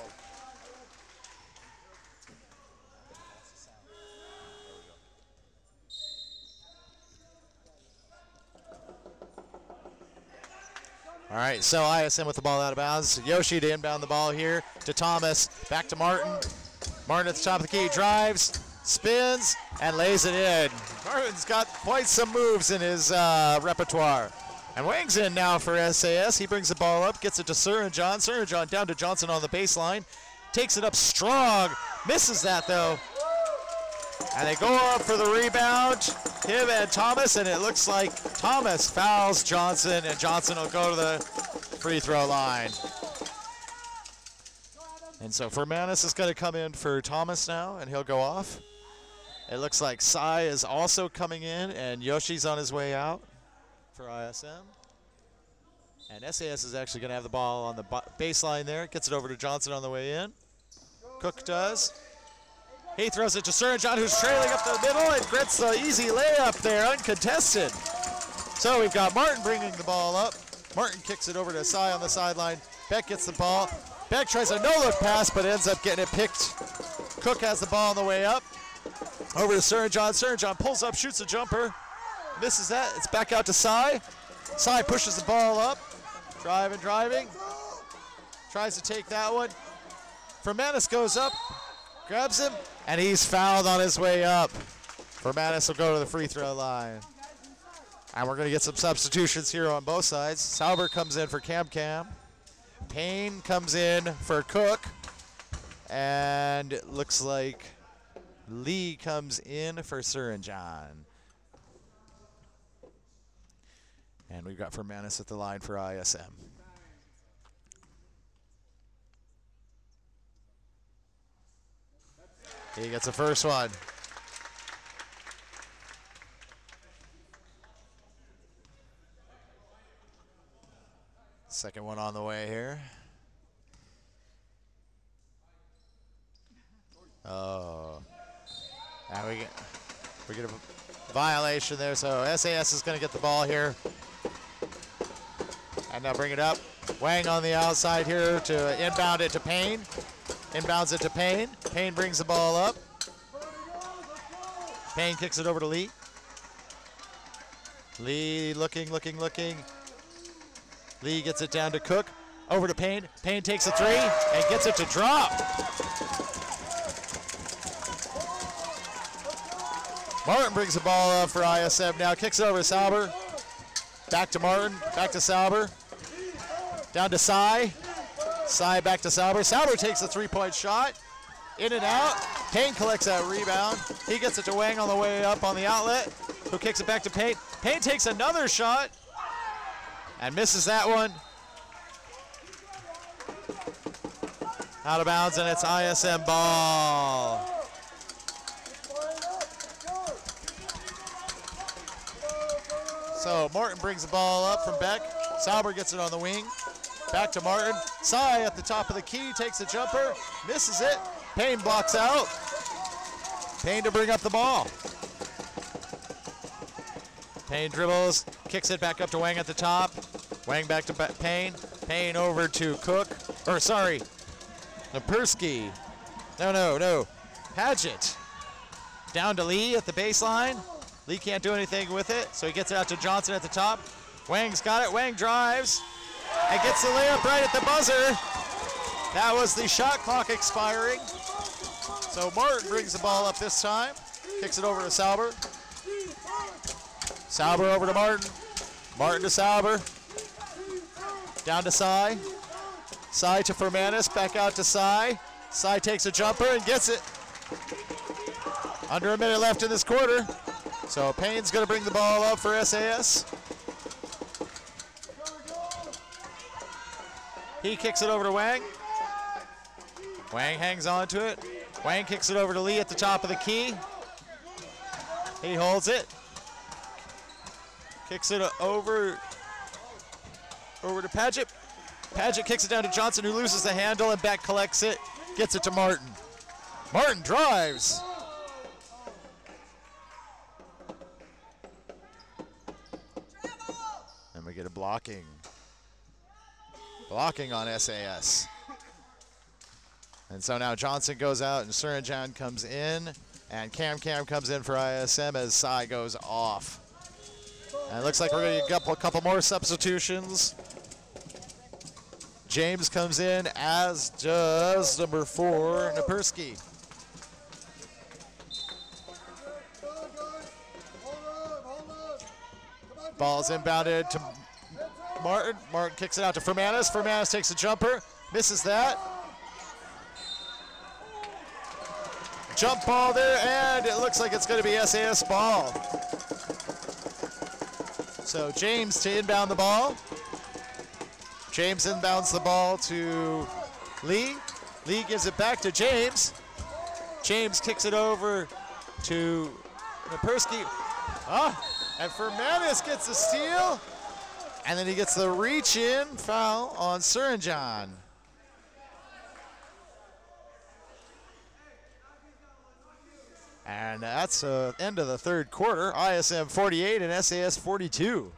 All right, so ISM with the ball out of bounds. Yoshi to inbound the ball here to Thomas. Back to Martin. Martin at the top of the key, drives, spins, and lays it in. Martin's got quite some moves in his repertoire. And Wang's in now for SAS. He brings the ball up, gets it to Surgeon. Surgeon down to Johnson on the baseline. Takes it up strong. Misses that, though. And they go up for the rebound, him and Thomas, and it looks like Thomas fouls Johnson, and Johnson will go to the free throw line. And so Fermanis is going to come in for Thomas now, and he'll go off. It looks like Sai is also coming in, and Yoshi's on his way out for ISM. And SAS is actually going to have the ball on the baseline there. Gets it over to Johnson on the way in. Cook does. He throws it to Surgeon, who's trailing up the middle and gets the easy layup there, uncontested. So we've got Martin bringing the ball up. Martin kicks it over to Sai on the sideline. Beck gets the ball. Beck tries a no-look pass, but ends up getting it picked. Cook has the ball on the way up. Over to Surgeon. Surgeon pulls up, shoots a jumper. Misses that. It's back out to Sai. Sai pushes the ball up. Driving. Tries to take that one. Fermanis goes up, grabs him, and he's fouled on his way up. Fermanis will go to the free throw line. And we're going to get some substitutions here on both sides. Sauber comes in for Cam. Payne comes in for Cook. And it looks like Lee comes in for Surgeon. And we've got Fermanis at the line for ISM. He gets the first one. Second one on the way here. Oh. And we get a violation there, so SAS is going to get the ball here. And now bring it up. Wang on the outside here to inbound it to Payne. Inbounds it to Payne. Payne brings the ball up. Payne kicks it over to Lee. Lee looking. Lee gets it down to Cook. Over to Payne. Payne takes a three and gets it to drop. Martin brings the ball up for ISM now. Kicks it over to Sauber. Back to Martin. Back to Sauber. Down to Sai. Sai back to Sauber. Sauber takes a three-point shot. In and out. Payne collects that rebound. He gets it to Wang on the way up on the outlet. who kicks it back to Payne. Payne takes another shot and misses that one. Out of bounds, and it's ISM ball. So Martin brings the ball up from Beck. Sauber gets it on the wing. Back to Martin. Sai at the top of the key, takes a jumper, misses it. Payne blocks out. Payne to bring up the ball. Payne dribbles, kicks it back up to Wang at the top. Wang back to Payne. Payne over to Cook, or sorry, Napersky. No. Paget. Down to Lee at the baseline. Lee can't do anything with it, so he gets it out to Johnson at the top. Wang's got it. Wang drives and gets the layup right at the buzzer. That was the shot clock expiring. So Martin brings the ball up this time. Kicks it over to Sauber. Sauber over to Martin. Martin to Sauber. Down to Sai. Sai to Fermanis. Back out to Sai. Sai takes a jumper and gets it. Under a minute left in this quarter. So Payne's going to bring the ball up for SAS. He kicks it over to Wang. Wang hangs on to it. Wang kicks it over to Lee at the top of the key. He holds it. Kicks it over to Paget. Paget kicks it down to Johnson, who loses the handle, and back collects it. Gets it to Martin. Martin drives. And we get a blocking. Blocking on SAS. And so now Johnson goes out and Surinjan comes in, and Cam comes in for ISM as Sai goes off. And it looks like we're going to get a couple more substitutions. James comes in, as does number 4, Napersky. Ball's inbounded to Martin. Martin kicks it out to Fermanis. Fermanis takes a jumper, misses that. Jump ball there, and it looks like it's going to be SAS ball. So James to inbound the ball. James inbounds the ball to Lee. Lee gives it back to James. James kicks it over to Napersky. And Fermanis gets the steal. And then he gets the reach-in foul on Surinjan. And that's the end of the third quarter. ISM 48 and SAS 42.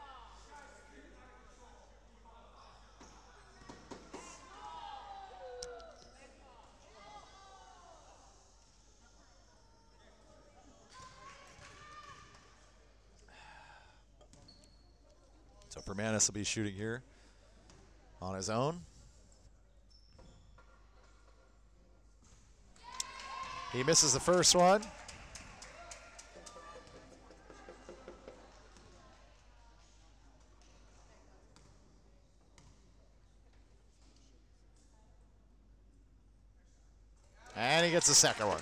So Fermanis will be shooting here on his own. He misses the first one. And he gets the second one.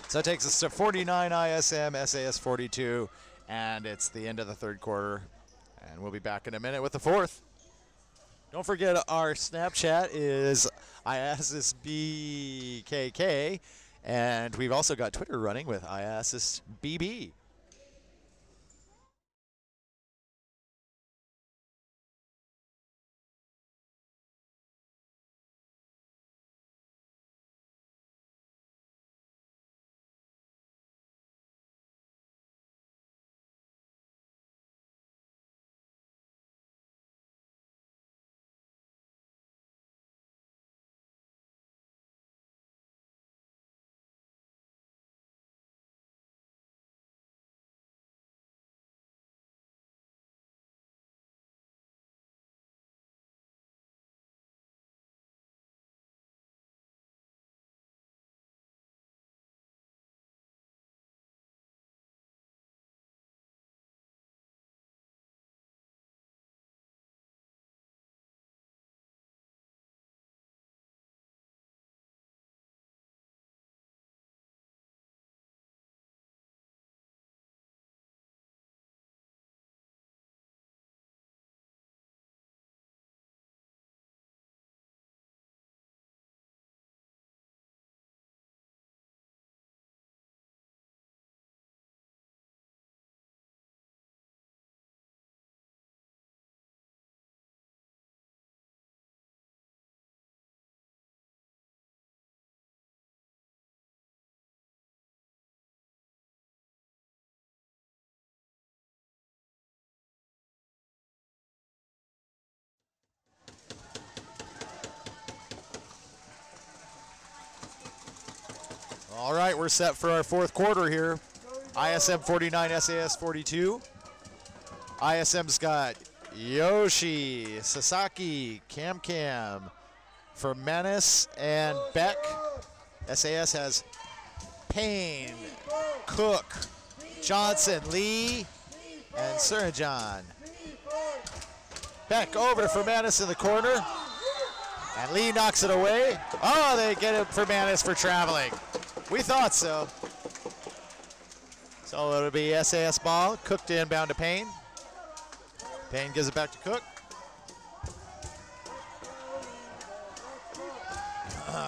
So that takes us to 49 ISM, SAS 42, and it's the end of the third quarter. And we'll be back in a minute with the fourth. Don't forget our Snapchat is IASAS BKK, and we've also got Twitter running with IASAS BB. All right, we're set for our fourth quarter here. ISM 49, SAS 42. ISM's got Yoshi, Sasaki, Cam, Fermanis, and Beck. SAS has Payne, Cook, Johnson, Lee, and Surajan. Beck over to Fermanis in the corner. And Lee knocks it away. Oh, they get it for Fermanis for traveling. We thought so. So it'll be SAS ball. Cook to inbound to Payne. Payne gives it back to Cook.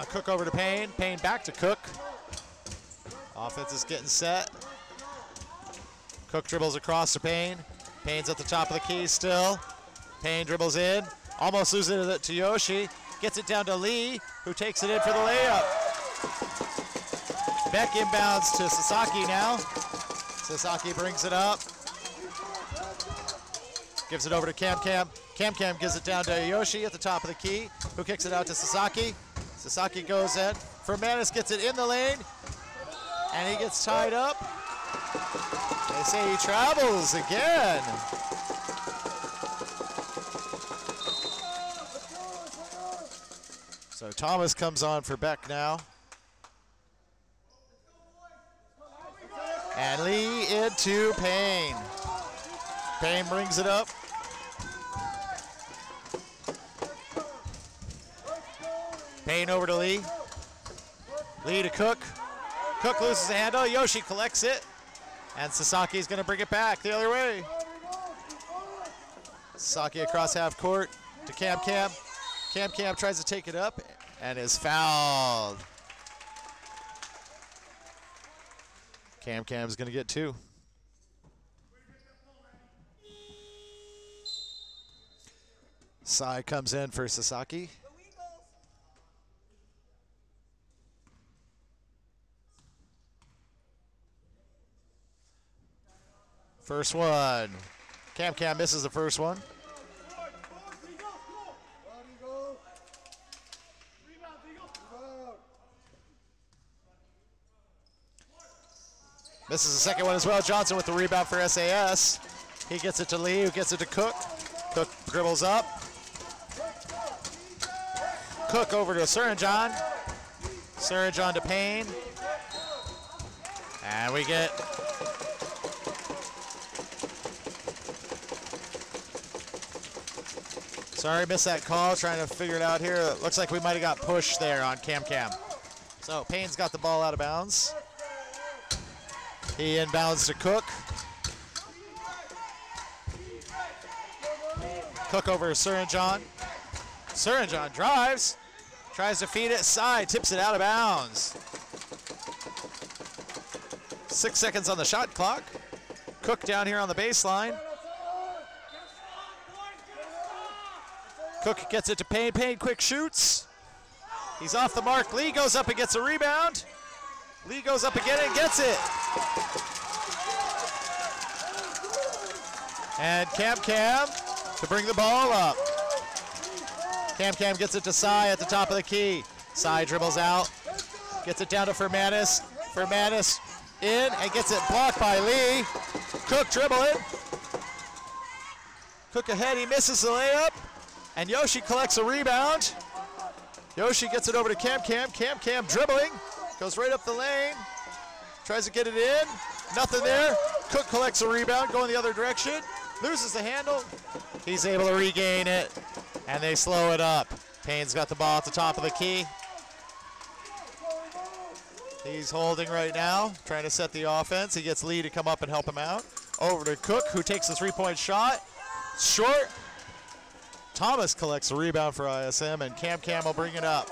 Cook over to Payne. Payne back to Cook. Offense is getting set. Cook dribbles across to Payne. Payne's at the top of the key still. Payne dribbles in. Almost loses it to Yoshi. Gets it down to Lee, who takes it in for the layup. Beck inbounds to Sasaki now. Sasaki brings it up. Gives it over to Cam. Cam gives it down to Yoshi at the top of the key, who kicks it out to Sasaki. Sasaki goes in. Fermanis gets it in the lane, and he gets tied up. They say he travels again. So Thomas comes on for Beck now. And Lee into Payne. Payne brings it up. Payne over to Lee. Lee to Cook. Cook loses the handle. Yoshi collects it. And Sasaki's going to bring it back the other way. Sasaki across half court to Cam. Cam tries to take it up and is fouled. Cam's going to get 2. Sai comes in for Sasaki. First one. Cam misses the first one. Misses the second one as well. Johnson with the rebound for SAS. He gets it to Lee, who gets it to Cook. Cook dribbles up. Cook over to Surajan. Surajan to Payne. And we get sorry, missed that call. Trying to figure it out here. It looks like we might have got pushed there on Cam. So Payne's got the ball out of bounds. He inbounds to Cook. Cook over to Surajan. Surajan drives. Tries to feed it side. Tips it out of bounds. 6 seconds on the shot clock. Cook down here on the baseline. Cook gets it to Payne. Payne quick shoots. He's off the mark. Lee goes up and gets a rebound. Lee goes up again and gets it. And Cam to bring the ball up. Cam gets it to Sai at the top of the key. Sai dribbles out. Gets it down to Fermanis. Fermanis in and gets it blocked by Lee. Cook dribbling. Cook ahead, he misses the layup. And Yoshi collects a rebound. Yoshi gets it over to Cam. Cam dribbling. Goes right up the lane. Tries to get it in. Nothing there. Cook collects a rebound, going the other direction. Loses the handle. He's able to regain it. And they slow it up. Payne's got the ball at the top of the key. He's holding right now, trying to set the offense. He gets Lee to come up and help him out. Over to Cook, who takes the three-point shot. Short. Thomas collects a rebound for ISM, and Cam will bring it up.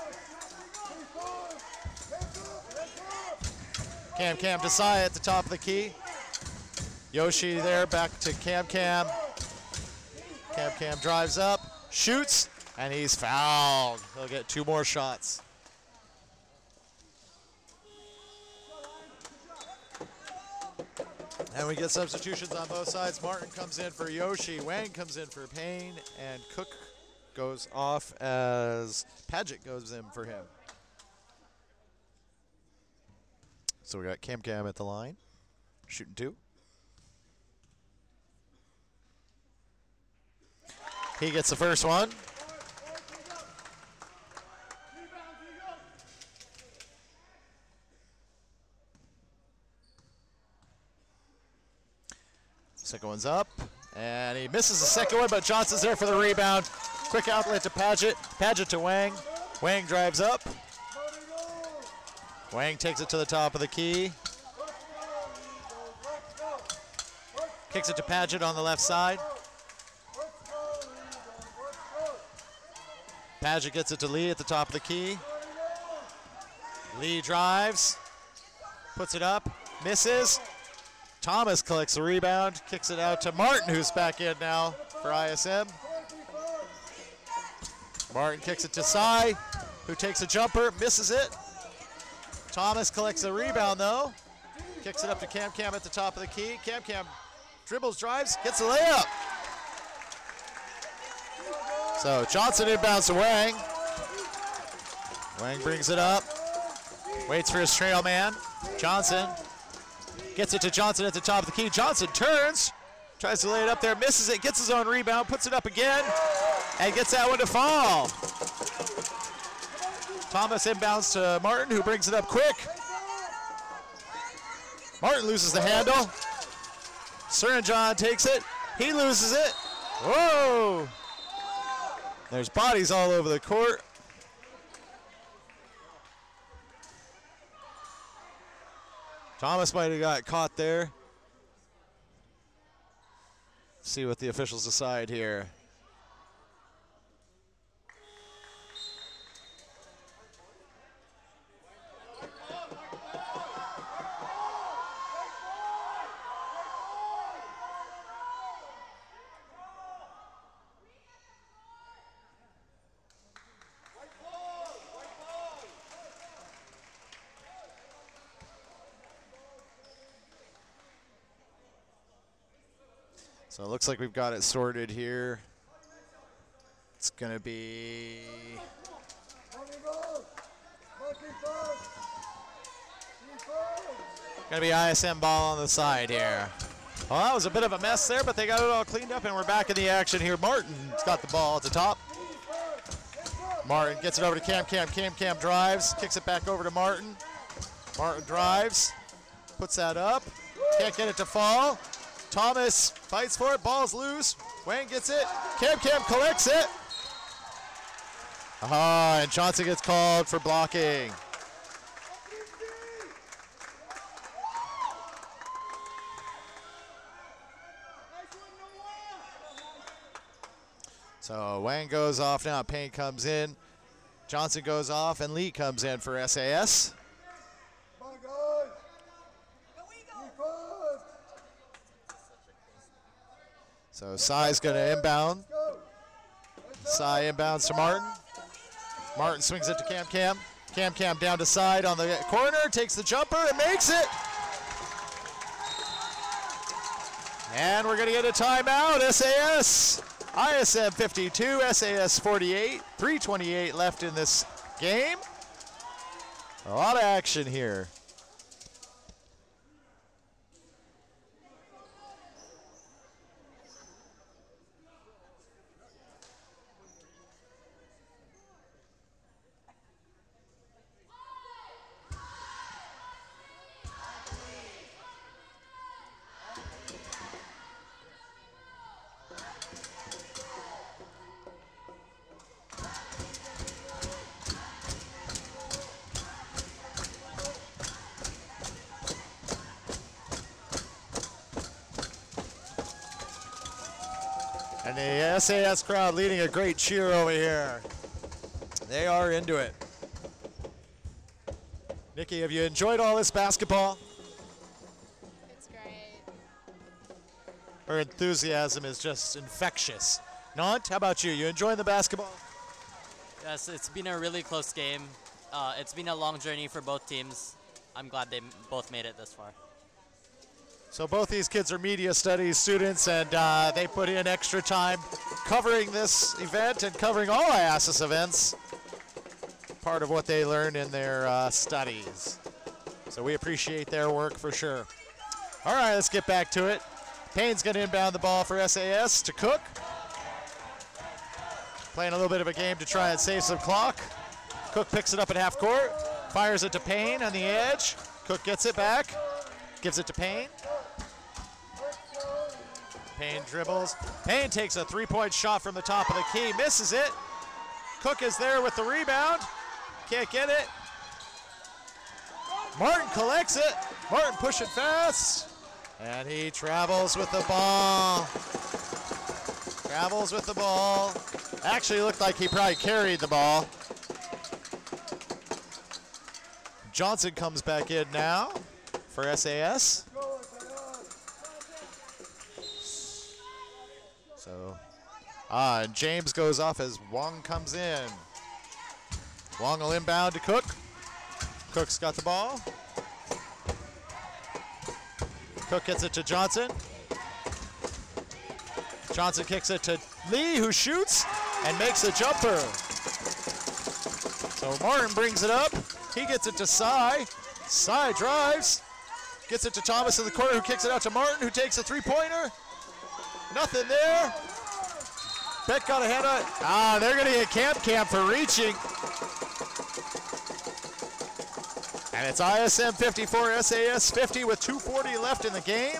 Cam to Sai at the top of the key. Yoshi there, back to Cam. Cam drives up, shoots, and he's fouled. He'll get 2 more shots. And we get substitutions on both sides. Martin comes in for Yoshi, Wang comes in for Payne, and Cook goes off as Padgett goes in for him. So we got Cam at the line, shooting 2. He gets the first one. Second one's up, and he misses the second one, but Johnson's there for the rebound. Quick outlet to Paget. Paget to Wang. Wang drives up. Wang takes it to the top of the key. Kicks it to Paget on the left side. Paget gets it to Lee at the top of the key. Lee drives, puts it up, misses. Thomas collects the rebound, kicks it out to Martin, who's back in now for ISM. Martin kicks it to Sai, who takes a jumper, misses it. Thomas collects the rebound though. Kicks it up to Cam at the top of the key. Cam dribbles, drives, gets a layup. So Johnson inbounds to Wang. Wang brings it up. Waits for his trail man. Johnson gets it to Johnson at the top of the key. Johnson turns, tries to lay it up there, misses it, gets his own rebound, puts it up again, and gets that one to fall. Thomas inbounds to Martin, who brings it up quick. Martin loses the handle. Suranjan takes it. He loses it. Whoa! There's bodies all over the court. Thomas might have got caught there. See what the officials decide here. So it looks like we've got it sorted here. It's going to be ISM ball on the side here. Well, that was a bit of a mess there, but they got it all cleaned up, and we're back in the action here. Martin's got the ball at the top. Martin gets it over to Cam. Cam drives, kicks it back over to Martin. Martin drives, puts that up. Can't get it to fall. Thomas fights for it, ball's loose. Wang gets it, Cam collects it. Aha, and Johnson gets called for blocking. So Wang goes off now, Payne comes in. Johnson goes off, and Lee comes in for SAS. So Sai's going to inbound. Sai inbounds to Martin. Martin swings it to Cam. Cam down to side on the corner, takes the jumper and makes it. And we're going to get a timeout. SAS. ISM 52, SAS 48. 3:28 left in this game. A lot of action here. And the SAS crowd leading a great cheer over here. They are into it. Nikki, have you enjoyed all this basketball? It's great. Her enthusiasm is just infectious. Nant, how about you? You enjoying the basketball? Yes, it's been a really close game. It's been a long journey for both teams. I'm glad they both made it this far. So both these kids are media studies students, and they put in extra time covering this event and covering all IASAS events, part of what they learned in their studies. So we appreciate their work for sure. All right, let's get back to it. Payne's going to inbound the ball for SAS to Cook. Playing a little bit of a game to try and save some clock. Cook picks it up at half court, fires it to Payne on the edge. Cook gets it back, gives it to Payne. Payne dribbles. Payne takes a three-point shot from the top of the key, misses it. Cook is there with the rebound, can't get it. Martin collects it. Martin pushing fast, and he travels with the ball. Travels with the ball. Actually looked like he probably carried the ball. Johnson comes back in now for SAS. So, and James goes off as Wong comes in. Wong will inbound to Cook. Cook's got the ball. Cook gets it to Johnson. Johnson kicks it to Lee, who shoots and makes a jumper. So Martin brings it up. He gets it to Cy. Cy drives. Gets it to Thomas in the corner, who kicks it out to Martin, who takes a three-pointer. Nothing there. Beck got ahead of it. They're going to get Cam for reaching. And it's ISM 54, SAS 50 with 2:40 left in the game.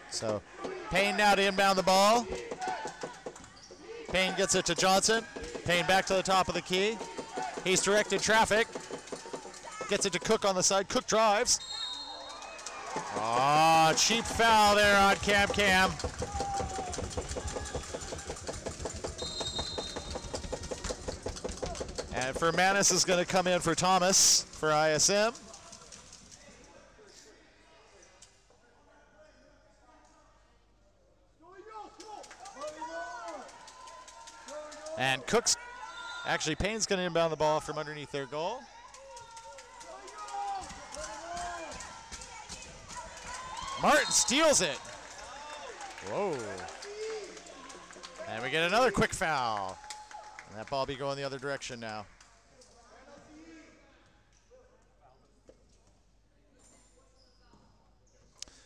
So Payne now to inbound the ball. Payne gets it to Johnson. Payne back to the top of the key. He's directed traffic. Gets it to Cook on the side. Cook drives. Cheap foul there on Cam. And Furmanis is going to come in for Thomas for ISM. And actually Payne's going to inbound the ball from underneath their goal. Martin steals it. Whoa. And we get another quick foul. And that ball be going the other direction now.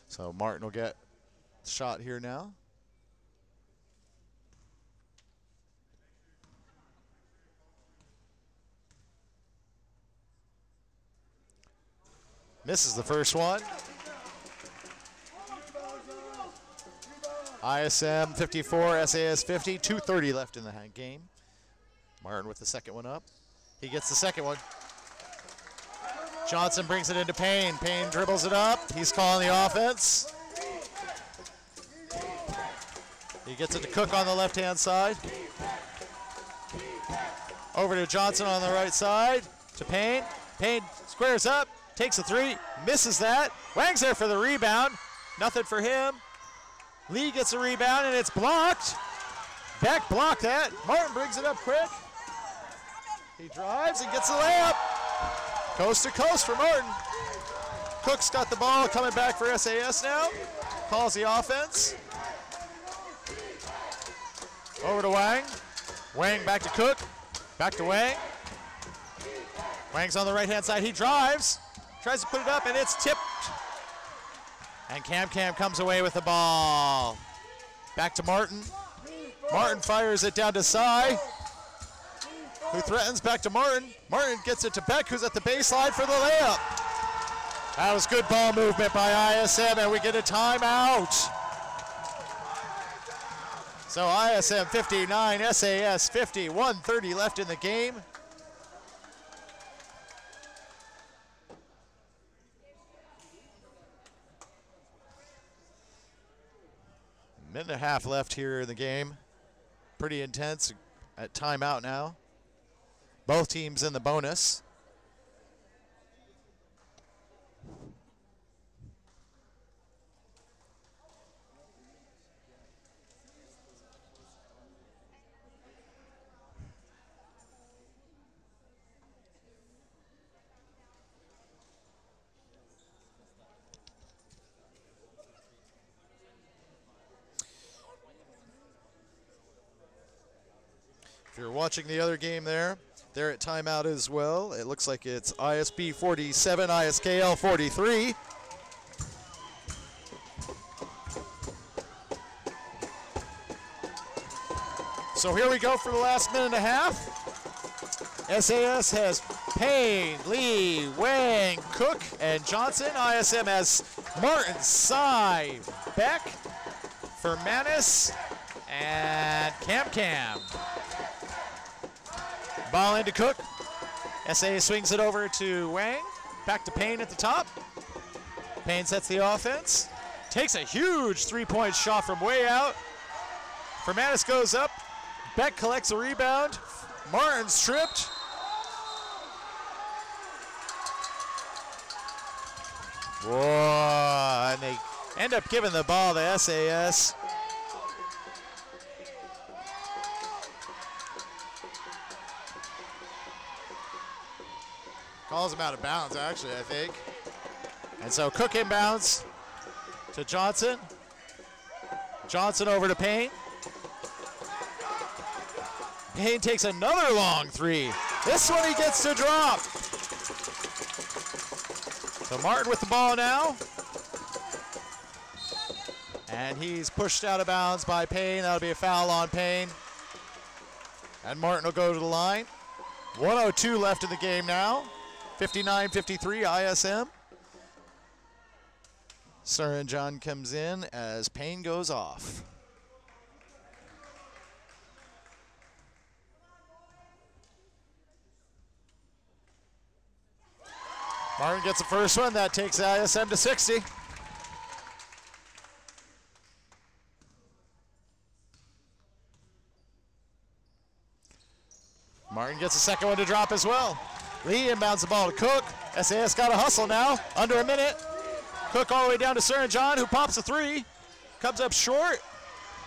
So Martin will get the shot here now. Misses the first one. ISM 54, SAS 50, 2:30 left in the game. Martin with the second one up. He gets the second one. Johnson brings it into Payne. Payne dribbles it up. He's calling the offense. He gets it to Cook on the left-hand side. Over to Johnson on the right side. To Payne. Payne squares up. Takes a three. Misses that. Wang's there for the rebound. Nothing for him. Lee gets a rebound, and it's blocked. Beck blocked that. Martin brings it up quick. He drives and gets a layup. Coast to coast for Martin. Cook's got the ball coming back for SAS now. Calls the offense. Over to Wang. Wang back to Cook. Back to Wang. Wang's on the right-hand side. He drives. Tries to put it up, and it's tipped. And Cam comes away with the ball. Back to Martin. Martin fires it down to Cy, who threatens back to Martin. Martin gets it to Beck, who's at the baseline for the layup. That was good ball movement by ISM, and we get a timeout. So ISM 59, SAS 50, 1:30 left in the game. Minute and a half left here in the game. Pretty intense at timeout now. Both teams in the bonus. watching the other game there. They're at timeout as well. It looks like it's ISB 47, ISKL 43. So here we go for the last minute and a half. SAS has Payne, Lee, Wang, Cook, and Johnson. ISM has Martin, Sy, Beck, Fermanis, and Cam. Ball into Cook. SA swings it over to Wang. Back to Payne at the top. Payne sets the offense. Takes a huge three-point shot from way out. Fermanis goes up. Beck collects a rebound. Martin's tripped. Whoa, and they end up giving the ball to SAS. Calls him out of bounds, actually, I think. And so Cook inbounds to Johnson. Johnson over to Payne. Payne takes another long three. This one he gets to drop. So Martin with the ball now. And he's pushed out of bounds by Payne. That'll be a foul on Payne. And Martin will go to the line. 1:02 left in the game now. 59-53 ISM. Sir John comes in as Payne goes off. Martin gets the first one. That takes ISM to 60. Martin gets the second one to drop as well. Lee inbounds the ball to Cook. SAS got a hustle now. Under a minute. Cook all the way down to Sir John, who pops a three. Comes up short.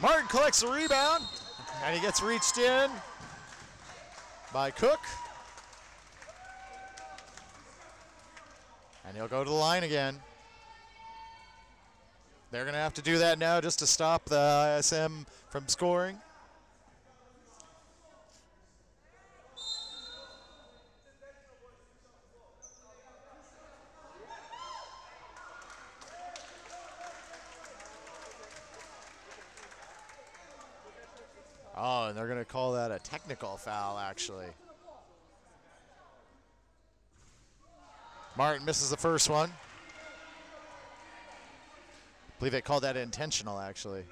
Martin collects the rebound. And he gets reached in by Cook. And he'll go to the line again. They're going to have to do that now just to stop the ISM from scoring. Oh, and they're going to call that a technical foul, actually. Martin misses the first one. I believe they called that intentional, actually.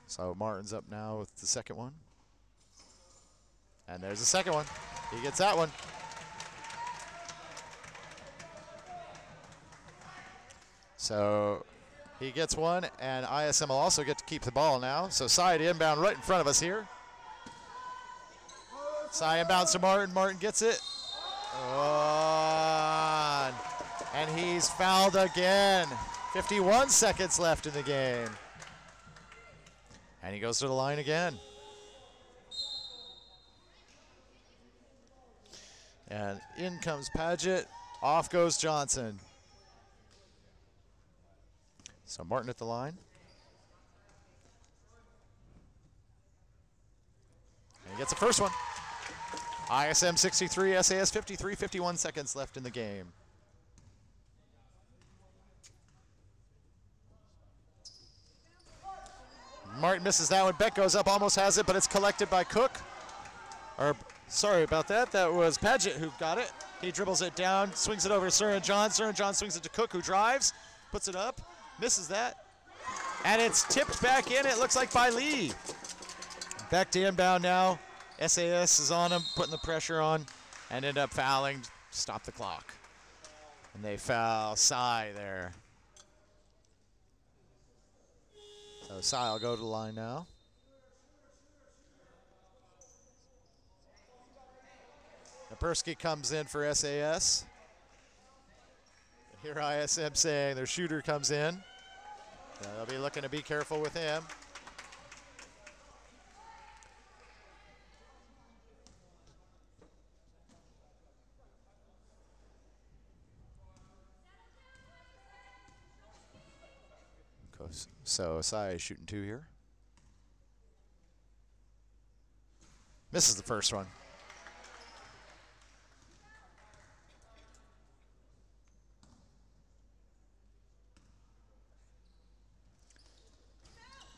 So Martin's up now with the second one. And there's the second one. He gets that one. So he gets one, and ISM will also get to keep the ball now. So side inbound right in front of us here. Side inbounds to Martin. Martin gets it. Oh, and he's fouled again. 51 seconds left in the game. And he goes to the line again. And in comes Paget. Off goes Johnson. So Martin at the line. And he gets the first one. ISM 63, SAS 53, 51 seconds left in the game. Martin misses that one. Beck goes up, almost has it, but it's collected by Cook. Or, sorry about that. That was Paget who got it. He dribbles it down, swings it over to Sir John. Sir John swings it to Cook, who drives, puts it up, misses that. And it's tipped back in, it looks like, by Lee. Back to inbound now. SAS is on him, putting the pressure on, and end up fouling, stop the clock. And they foul Sy there. So Sy will go to the line now. Napersky comes in for SAS. Here ISM saying their shooter comes in. They'll be looking to be careful with him. So Sy is shooting two here. Misses the first one.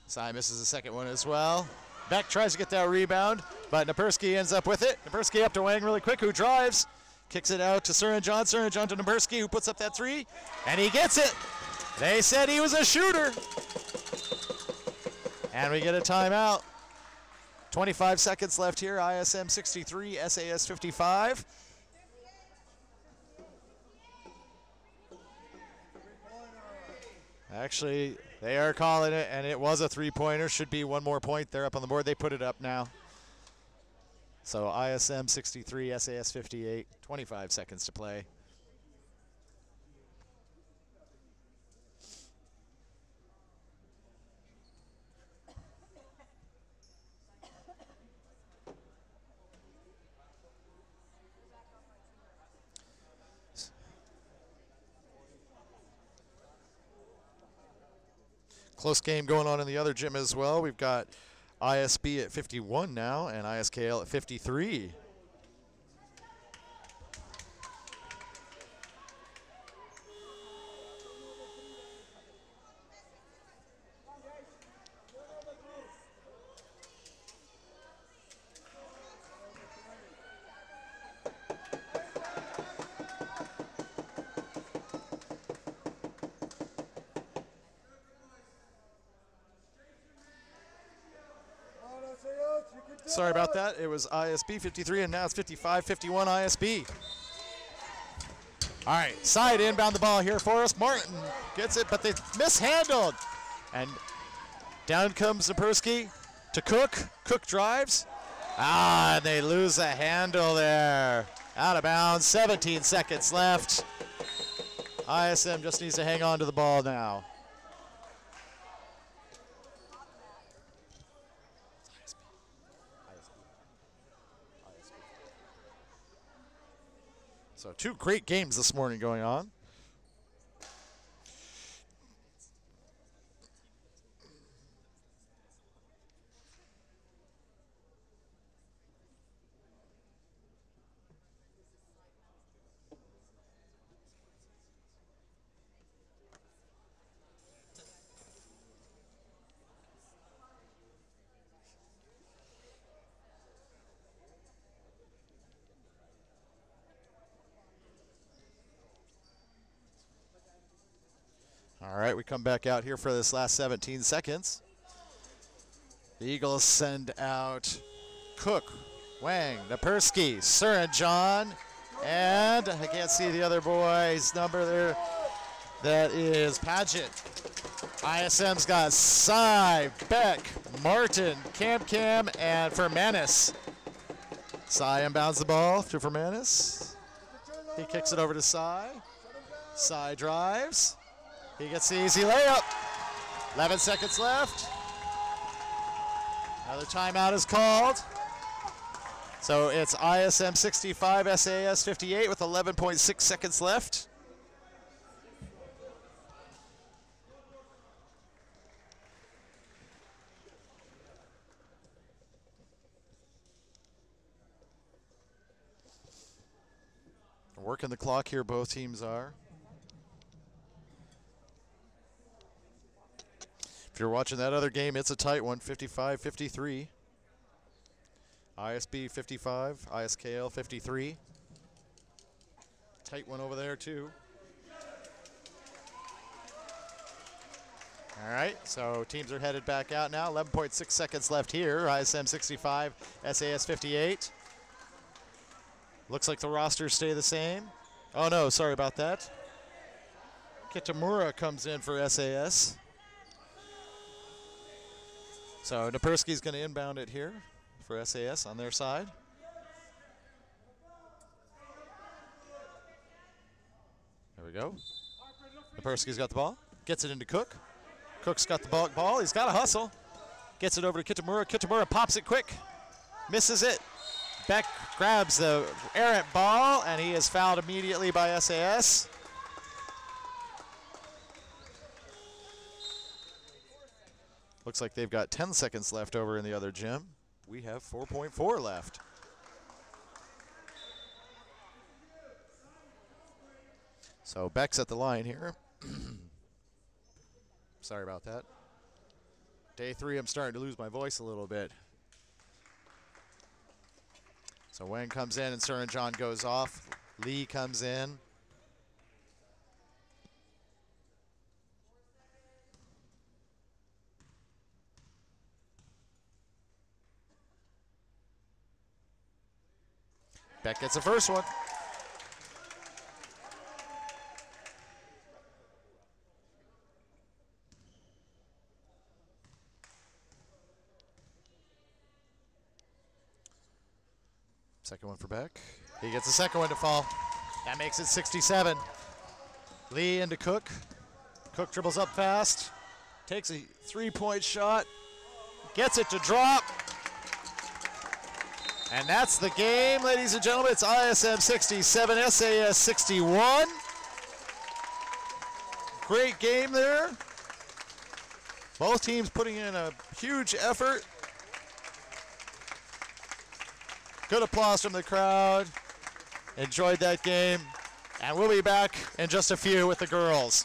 Sai misses the second one as well. Beck tries to get that rebound, but Napersky ends up with it. Napersky up to Wang really quick, who drives. Kicks it out to Suranjan. Suranjan to Napersky, who puts up that three, and he gets it. They said he was a shooter. And we get a timeout. 25 seconds left here. ISM 63, SAS 55. Actually, they are calling it, and it was a three-pointer. Should be one more point. They're up on the board. They put it up now. So ISM 63, SAS 58, 25 seconds to play. Close game going on in the other gym as well. We've got ISB at 51 now and ISKL at 53. Sorry about that. It was ISB 53, and now it's 55, 51 ISB. All right, side inbound the ball here for us. Martin gets it, but they mishandled. And down comes Napersky to Cook. Cook drives. And they lose a handle there. Out of bounds, 17 seconds left. ISM just needs to hang on to the ball now. So two great games this morning going on. All right, we come back out here for this last 17 seconds. The Eagles send out Cook, Wang, Napersky, Suranjan, and I can't see the other boy's number there. That is Paget. ISM's got Sai, Beck, Martin, Cam, and Fermanis. Sai inbounds the ball to Fermanis. He kicks it over to Sai. Sai drives. He gets the easy layup. 11 seconds left. Another timeout is called. So it's ISM 65, SAS 58 with 11.6 seconds left. Working the clock here, both teams are. If you're watching that other game, it's a tight one, 55-53. ISB 55, ISKL 53. Tight one over there too. All right, so teams are headed back out now. 11.6 seconds left here. ISM 65, SAS 58. Looks like the rosters stay the same. Oh no, sorry about that. Kitamura comes in for SAS. So Napersky's going to inbound it here for SAS on their side. There we go. Napersky's got the ball. Gets it into Cook. Cook's got the ball. He's got to hustle. Gets it over to Kitamura. Kitamura pops it quick. Misses it. Beck grabs the errant ball, and he is fouled immediately by SAS. Looks like they've got 10 seconds left over in the other gym. we have 4.4 left. So Beck's at the line here. Sorry about that. Day 3, I'm starting to lose my voice a little bit. So Wang comes in and Sir and John goes off. Lee comes in. Beck gets the first one. Second one for Beck. He gets the second one to fall. That makes it 67. Lee into Cook. Cook dribbles up fast. Takes a 3-point shot. Gets it to drop. And that's the game, ladies and gentlemen. It's ISM 67, SAS 61. Great game there. Both teams putting in a huge effort. Good applause from the crowd. Enjoyed that game. And we'll be back in just a few with the girls.